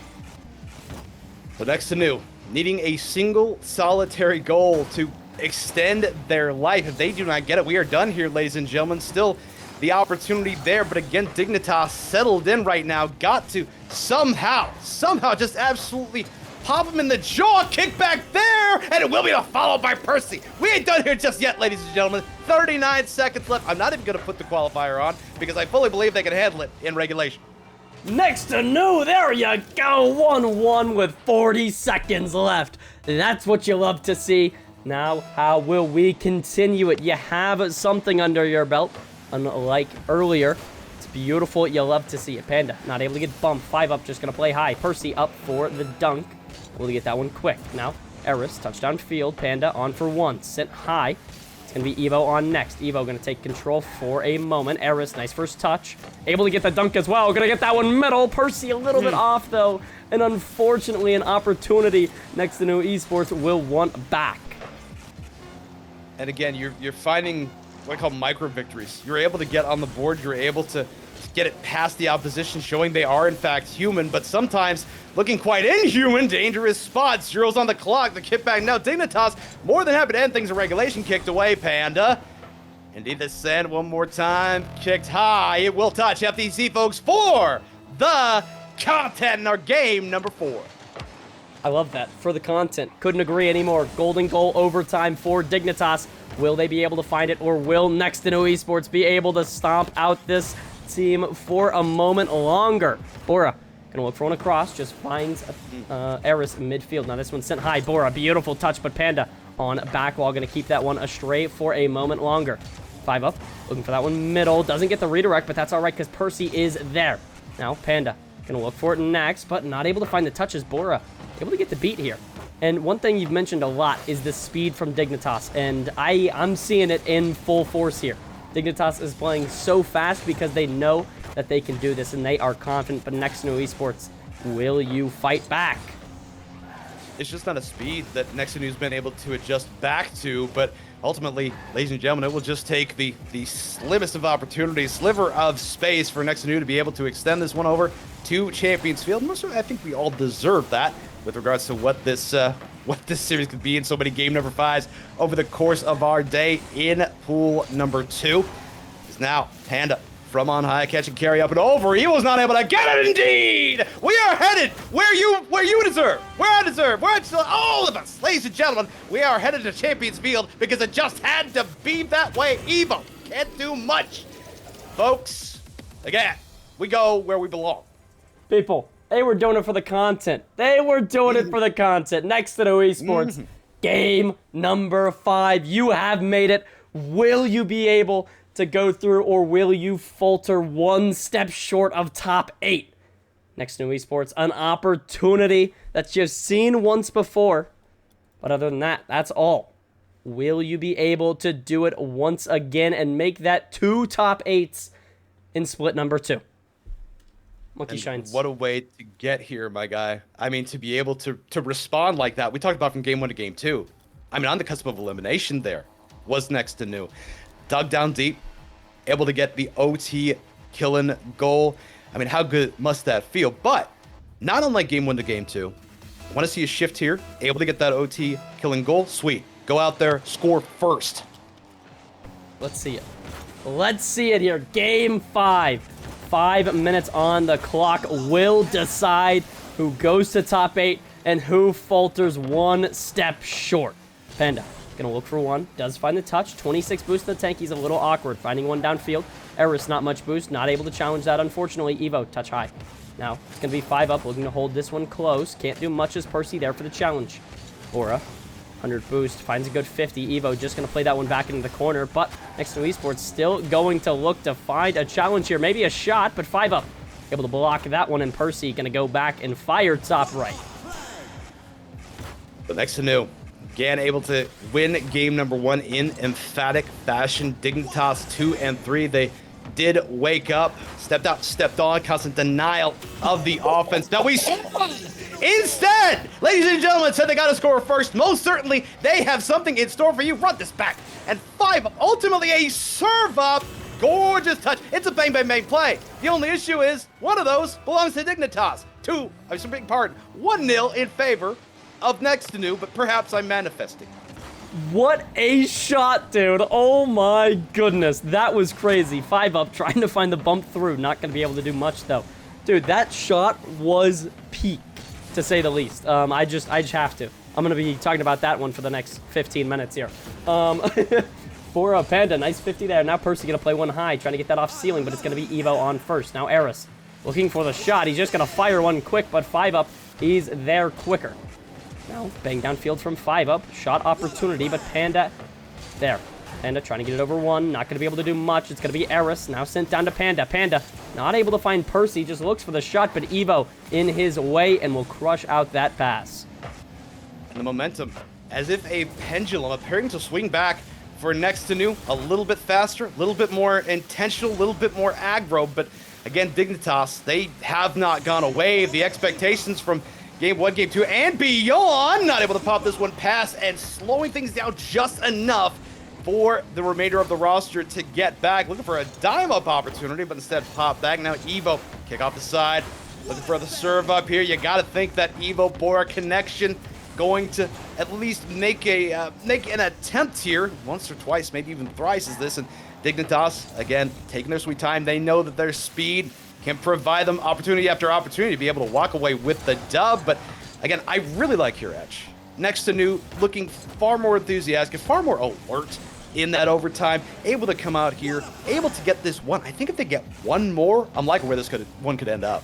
So Next2Nu needing a single solitary goal to extend their life. If they do not get it, we are done here, ladies and gentlemen. Still the opportunity there, but again, Dignitas settled in right now. Got to somehow just absolutely pop him in the jaw, kick back there, and it will be followed by Percy. We ain't done here just yet, ladies and gentlemen. 39 seconds left. I'm not even going to put the qualifier on because I fully believe they can handle it in regulation. Next2Nu, there you go. 1-1 with 40 seconds left. That's what you love to see. Now, how will we continue it? You have something under your belt, unlike earlier. It's beautiful. You love to see it. Panda, not able to get bumped. 5 up, just going to play high. Percy up for the dunk. Will he get that one quick? Now, Aris, touchdown field. Panda on for 1. Sent high. It's going to be Evo on next. Evo going to take control for a moment. Aris, nice first touch. Able to get the dunk as well. Going to get that one middle. Percy a little bit off, though. And unfortunately, an opportunity Next2Nu Esports will want back. And again, you're finding what I call micro victories. You're able to get on the board. You're able to get it past the opposition, showing they are in fact human, but sometimes looking quite inhuman. Dangerous spot. Zero's on the clock. The kick back now. Dignitas more than happy to end things in regulation. Kicked away, Panda. Indeed, the send one more time. Kicked high. It will touch FTC, folks, for the content in our game number 4. I love that. For the content. Couldn't agree anymore. Golden goal overtime for Dignitas. Will they be able to find it, or will Next2Nu Esports be able to stomp out this team for a moment longer? Bora gonna look for one across, just finds Aris midfield. Now this one's sent high. Bora, beautiful touch, but Panda on back wall, gonna keep that one astray for a moment longer. 5 up, looking for that one middle. Doesn't get the redirect, but that's all right because Percy is there. Now Panda gonna look for it next, but not able to find the touches. Bora able to get the beat here. And one thing you've mentioned a lot is the speed from Dignitas, and I'm seeing it in full force here. Dignitas is playing so fast because they know that they can do this, and they are confident. But Next2Nu Esports, will you fight back? It's just not a speed that Next2Nu's been able to adjust back to, but ultimately, ladies and gentlemen, it will just take the slimmest of opportunities, sliver of space for Next2Nu to be able to extend this one over to Champions Field. Most of it, I think we all deserve that with regards to what this series could be in so many game number 5s over the course of our day in pool number 2. Is now Panda from on high, catch and carry up and over. He was not able to get it. Indeed, we are headed where you deserve, where I deserve, where all of us, ladies and gentlemen. We are headed to Champions Field because it just had to be that way. Evo can't do much, folks. Again, we go where we belong. People, They were doing it for the content. They were doing it for the content. Next2Nu Esports, game number 5. You have made it. Will you be able to go through, or will you falter one step short of top 8? Next2Nu Esports, an opportunity that you've seen once before. But other than that, that's all. Will you be able to do it once again and make that 2 top 8s in split number 2? MonkeyShines. What a way to get here, my guy. I mean, to be able to respond like that. We talked about from game 1 to game 2. I mean, on the cusp of elimination there was Next2Nu. Dug down deep, able to get the OT killing goal. I mean, how good must that feel? But not unlike game 1 to game 2. I want to see a shift here, able to get that OT killing goal. Sweet. Go out there, score first. Let's see it. Let's see it here. Game 5. 5 minutes on the clock will decide who goes to top 8 and who falters one step short. Panda gonna look for one. Does find the touch. 26 boost to the tank. He's a little awkward finding one downfield. Aris, not much boost. Not able to challenge that, unfortunately. Evo, touch high. Now, it's gonna be 5 up. Looking to hold this one close. Can't do much as Percy there for the challenge. Aura, 100 boost. Finds a good 50. Evo just gonna play that one back into the corner. But Next2Nu Esports still going to look to find a challenge here. Maybe a shot, but 5 up. Able to block that one, and Percy gonna go back and fire top right. But Next2Nu, again, able to win game number 1 in emphatic fashion. Dignitas 2 and 3. They did wake up, stepped out, stepped on, constant denial of the offense. Now we instead, ladies and gentlemen, said they got to score first. Most certainly, they have something in store for you. Run this back. And 5 up, ultimately a serve up. Gorgeous touch. It's a bang, bang, bang play. The only issue is one of those belongs to Dignitas. 1-0 in favor of Next2Nu, but perhaps I'm manifesting. What a shot, dude. Oh my goodness. That was crazy. 5 up, trying to find the bump through. Not going to be able to do much, though. Dude, that shot was peak, to say the least. I just have to. I'm going to be talking about that one for the next 15 minutes here. For Panda, nice 50 there. Now Percy going to play one high, trying to get that off ceiling, but it's going to be Evo on first. Now Aris looking for the shot. He's just going to fire one quick, but 5 up, he's there quicker. Now, bang downfield from 5 up. Shot opportunity, but Panda there. Panda trying to get it over 1. Not going to be able to do much. It's going to be Aris. Now sent down to Panda. Panda not able to find Percy. Just looks for the shot, but Evo in his way and will crush out that pass. And the momentum, as if a pendulum, appearing to swing back for Next2Nu. A little bit faster, a little bit more intentional, a little bit more aggro. But again, Dignitas, they have not gone away. The expectations from Game 1, Game 2, and beyond, not able to pop this one past and slowing things down just enough for the remainder of the roster to get back. Looking for a dime-up opportunity, but instead pop back. Now Evo, kick off the side, looking for the serve up here. You got to think that Evo Bora connection going to at least make an attempt here, once or twice, maybe even thrice is this. And Dignitas, again, taking their sweet time. They know that their speed can provide them opportunity after opportunity to be able to walk away with the dub. But again, I really like your edge. Next2Nu looking far more enthusiastic, far more alert in that overtime, able to come out here, able to get this one. I think if they get one more, I'm liking where this one could end up.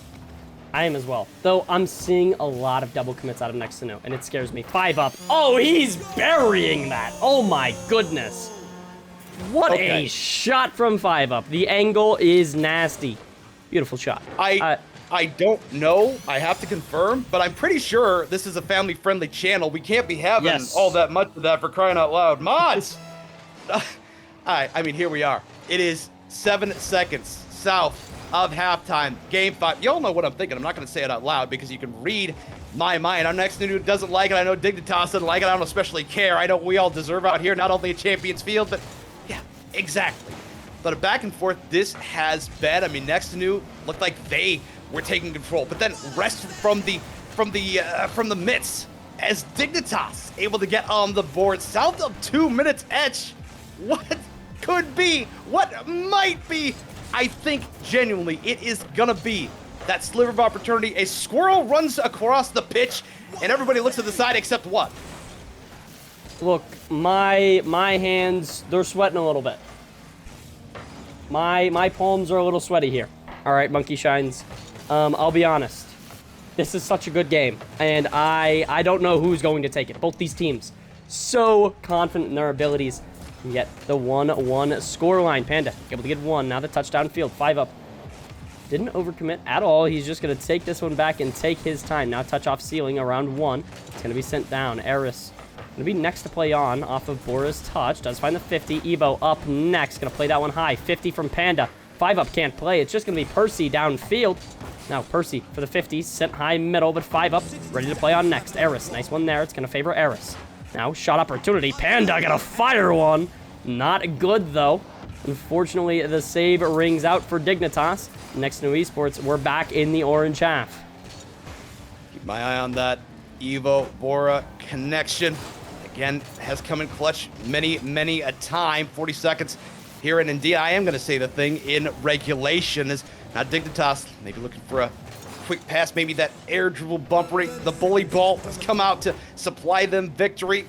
I am as well. Though I'm seeing a lot of double commits out of Next2Nu, and it scares me. 5 up. Oh, he's burying that. Oh my goodness. What a shot from 5 up. The angle is nasty. Beautiful shot. I don't know. I have to confirm, but I'm pretty sure this is a family-friendly channel. We can't be having all that much of that, for crying out loud. Mods! I mean, here we are. It is 7 seconds south of halftime, Game 5. You all know what I'm thinking. I'm not going to say it out loud because you can read my mind. I'm Next2Nu doesn't like it. I know Dignitas doesn't like it. I don't especially care. I know we all deserve out here not only a Champions Field, but yeah, exactly. But a back and forth this has been. I mean, Next2Nu looked like they were taking control, but then wrested from the midst as Dignitas able to get on the board. South of 2 minutes etch. What could be? What might be? I think genuinely it is gonna be that sliver of opportunity. A squirrel runs across the pitch, and everybody looks to the side except what? Look, my hands, they're sweating a little bit. My palms are a little sweaty here. All right, Monkey Shines. I'll be honest. This is such a good game, and I don't know who's going to take it. Both these teams so confident in their abilities, and yet the 1-1 scoreline. Panda able to get one. Now the touchdown field, 5 up. Didn't overcommit at all. He's just going to take this one back and take his time. Now touch off ceiling around 1. It's going to be sent down. Aris going to be next to play on off of Bora's touch. Does find the 50. Evo up next. Going to play that one high. 50 from Panda. 5 up can't play. It's just going to be Percy downfield. Now Percy for the 50. Sent high middle, but 5 up. Ready to play on next. Aris. Nice one there. It's going to favor Aris. Now shot opportunity. Panda going to fire one. Not good though. Unfortunately, the save rings out for Dignitas. Next2Nu Esports, we're back in the orange half. Keep my eye on that Evo Bora connection. Again, has come in clutch many a time. 40 seconds here, and indeed, I am going to say the thing in regulation is now Dignitas maybe looking for a quick pass, maybe that air dribble bump rate. The bully ball has come out to supply them victory.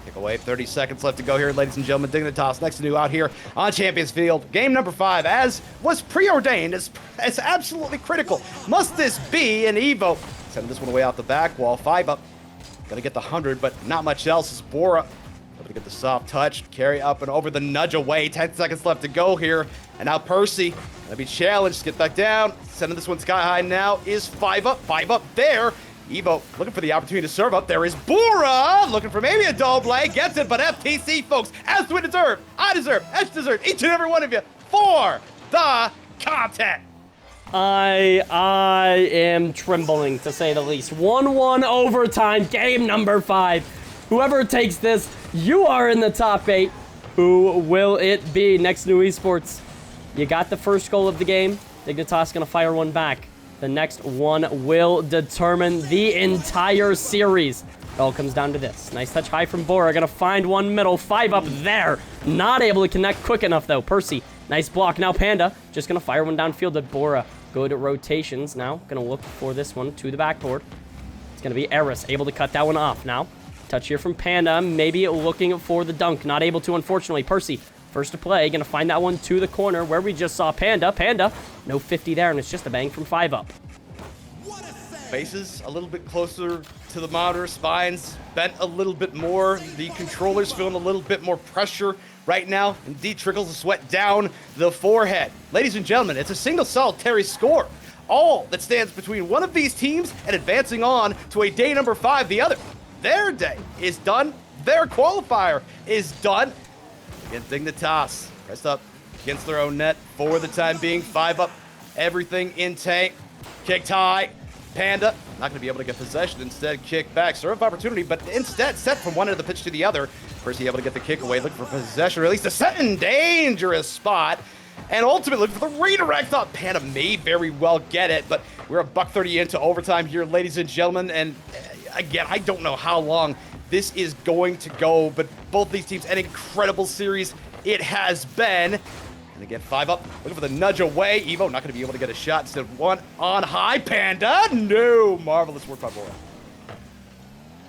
Kick away, 30 seconds left to go here, ladies and gentlemen. Dignitas Next2Nu out here on Champions Field. Game number 5, as was preordained, is absolutely critical. Must this be an Evo? Sending this one away out the back wall. 5 up. Gonna get the 100, but not much else. Is Bora able to get the soft touch, carry up and over the nudge away. 10 seconds left to go here. And now Percy gonna be challenged. Get back down. Sending this one sky high now is 5 up. 5 up there. Evo looking for the opportunity to serve up. There is Bora looking for maybe a double play. Gets it, but FTC, folks, as we deserve, I deserve, Etch deserve, each and every one of you for the content. I am trembling, to say the least. 1-1 overtime, game number 5. Whoever takes this, you are in the top 8. Who will it be? Next2Nu Esports. You got the first goal of the game. Dignitas gonna fire one back. The next one will determine the entire series. It all comes down to this. Nice touch high from Bora. Gonna find one middle. 5 up there. Not able to connect quick enough, though. Percy, nice block. Now Panda just gonna fire one downfield at Bora. Good rotations now. Gonna look for this one to the backboard. It's gonna be Aris, able to cut that one off now. Touch here from Panda. Maybe looking for the dunk. Not able to, unfortunately. Percy, first to play, gonna find that one to the corner where we just saw Panda. Panda, no 50 there, and it's just a bang from 5 up. Faces a little bit closer to the monitor, spines bent a little bit more. The controller's feeling a little bit more pressure right now. Indeed, trickles of sweat down the forehead. Ladies and gentlemen, it's a single solitary score. All that stands between one of these teams and advancing on to a day number 5, the other. Their day is done. Their qualifier is done. Again, Dignitas pressed up against their own net for the time being. 5 up, everything in tank. Kicked high. Panda not going to be able to get possession. Instead, kick back. Serve opportunity, but instead set from one end of the pitch to the other. Percy able to get the kick away, looking for possession, or at least a set in dangerous spot. And ultimately, looking for the redirect. Thought Panda may very well get it, but we're $1:30 into overtime here, ladies and gentlemen. And again, I don't know how long this is going to go, but both these teams, an incredible series it has been. And again, 5 up, looking for the nudge away. Evo not going to be able to get a shot. Instead, one on high. Panda, no. Marvelous work by Bora.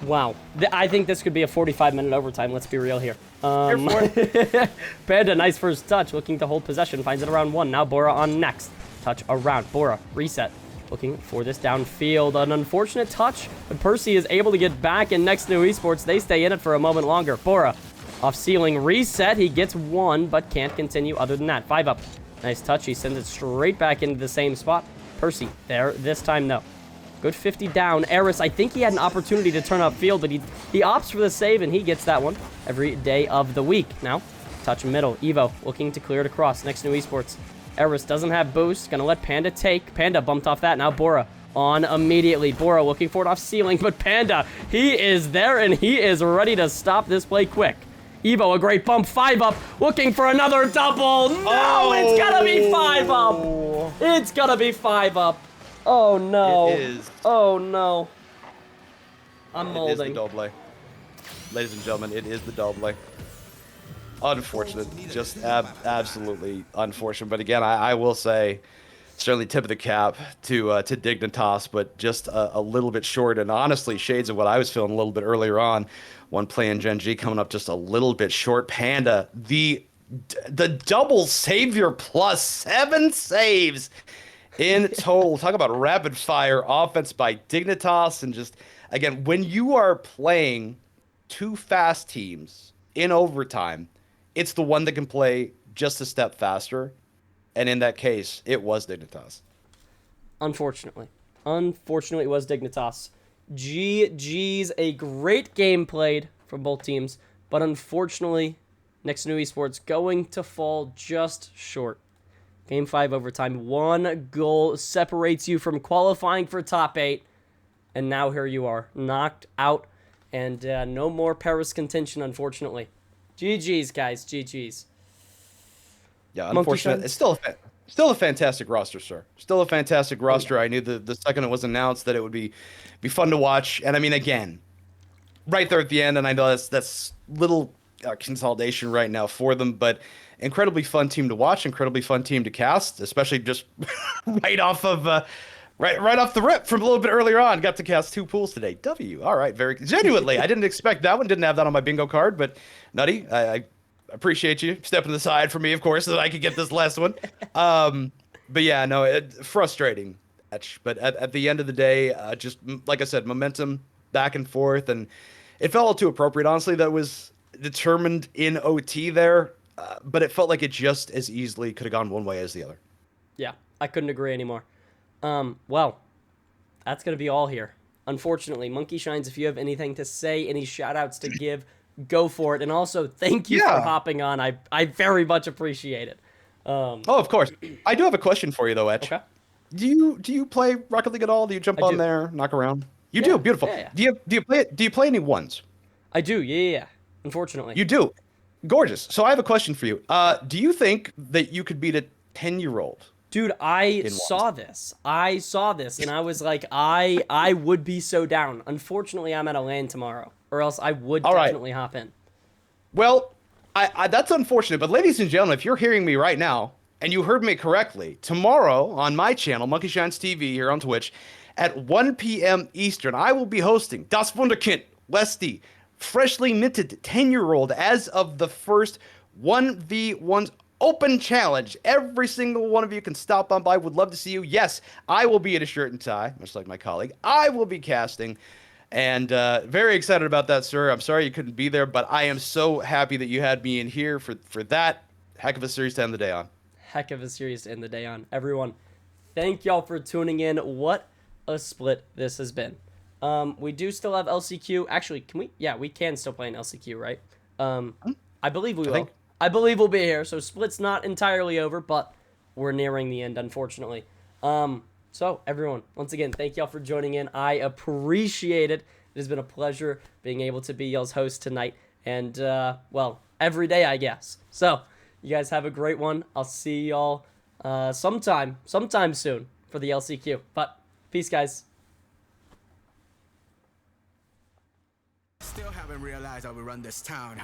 Wow. I think this could be a 45-minute overtime. Let's be real here. Here for it. Panda, nice first touch. Looking to hold possession. Finds it around 1. Now Bora on next. Touch around. Bora, reset. Looking for this downfield. An unfortunate touch, but Percy is able to get back, and Next2Nu Esports, they stay in it for a moment longer. Bora, off ceiling, reset. He gets 1, but can't continue other than that. 5 up. Nice touch. He sends it straight back into the same spot. Percy there this time, though. Good 50 down. Aris, I think he had an opportunity to turn upfield, but he opts for the save, and he gets that one every day of the week. Now, touch middle. Evo looking to clear it across. Next2Nu Esports. Aris doesn't have boost. Gonna let Panda take. Panda bumped off that. Now Bora on immediately. Bora looking for it off ceiling, but Panda, he is there, and he is ready to stop this play quick. Evo, a great bump. 5 up, looking for another double. No, It's gonna be 5 up. It's gonna be 5 up. Oh, no. It is. Oh, no. I'm It is molding. the double play. Ladies and gentlemen, it is the double play. Unfortunate, just absolutely unfortunate. But again, I will say, certainly tip of the cap to Dignitas, but just a little bit short. And honestly, shades of what I was feeling a little bit earlier on. One play in Gen G coming up just a little bit short. Panda, the double savior plus 7 saves in total. Talk about rapid fire offense by Dignitas. And just, again, when you are playing two fast teams in overtime, it's the one that can play just a step faster. And in that case, it was Dignitas. Unfortunately, it was Dignitas. GG's, a great game played from both teams, but unfortunately, Next2Nu Esports going to fall just short. Game 5 overtime, 1 goal separates you from qualifying for top 8, and now here you are, knocked out, and no more Paris contention, unfortunately. GG's, guys, GG's. Yeah, unfortunately, it's still a fantastic roster, sir. Still a fantastic roster. I knew the second it was announced that it would be fun to watch. And I mean, again, right there at the end, and I know that's little consolidation right now for them, but incredibly fun team to watch, incredibly fun team to cast, especially just right off of right off the rip from a little bit earlier on. Got to cast 2 pools today. W. All right, very genuinely. I didn't expect that one. Didn't have that on my bingo card, but Nutty, I appreciate you stepping aside for me, of course, so that I could get this last one. But yeah, no, frustrating. But at the end of the day, just like I said, momentum back and forth, and it felt all too appropriate, honestly. That was determined in OT there, but it felt like it just as easily could have gone one way as the other. Yeah, I couldn't agree anymore. Well, that's going to be all here. Unfortunately, Monkey Shines, if you have anything to say, any shout-outs to give, go for it. And also, thank you for hopping on. I very much appreciate it. Oh, of course. I do have a question for you, though, Etch. Okay. Do you play Rocket League at all? Do you jump on there, knock around? You do, beautiful. Yeah, yeah. Do you play any ones? I do, yeah. Unfortunately. You do. Gorgeous. So I have a question for you. Do you think that you could beat a 10-year-old? Dude, I saw this, and I was like, I would be so down. Unfortunately, I'm at a LAN tomorrow, or else I would definitely hop in. Well, I that's unfortunate, but ladies and gentlemen, if you're hearing me right now, and you heard me correctly, tomorrow on my channel, MonkeyShinesTV here on Twitch, at 1 p.m. Eastern, I will be hosting Das Wunderkind, Westy, freshly minted 10-year-old as of the first 1v1 open challenge. Every single one of you can stop on by. Would love to see you. Yes, I will be in a shirt and tie, much like my colleague. I will be casting, and very excited about that, sir. I'm sorry you couldn't be there, but I am so happy that you had me in here for that. Heck of a series to end the day on. Heck of a series to end the day on. Everyone, thank y'all for tuning in. What a split this has been. We do still have LCQ. Actually, can we? Yeah, we can still play an LCQ, right? I believe we will. I believe we'll be here. So split's not entirely over, but we're nearing the end, unfortunately. So everyone, once again, thank y'all for joining in. I appreciate it. It has been a pleasure being able to be y'all's host tonight, and well, every day, I guess. So you guys have a great one. I'll see y'all sometime soon for the LCQ. But peace, guys. Still haven't realized how we run this town.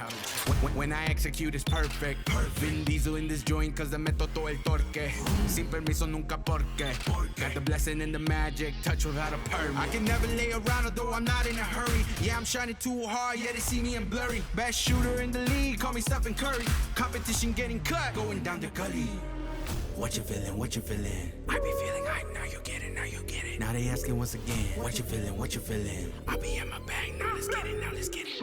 When I execute it's perfect. Vin Diesel in this joint cause I meto todo el torque. Sin permiso nunca porque. Got the blessing and the magic, touch without a permit. I can never lay around although I'm not in a hurry. Yeah, I'm shining too hard, yeah they see me in blurry. Best shooter in the league, call me Stephen Curry. Competition getting cut, going down the gully. What you feeling, what you feeling? I be feeling hype, now you get it, now you get it. Now they asking once again, what you feeling, what you feeling? I be in my bag, now let's get it, now let's get it.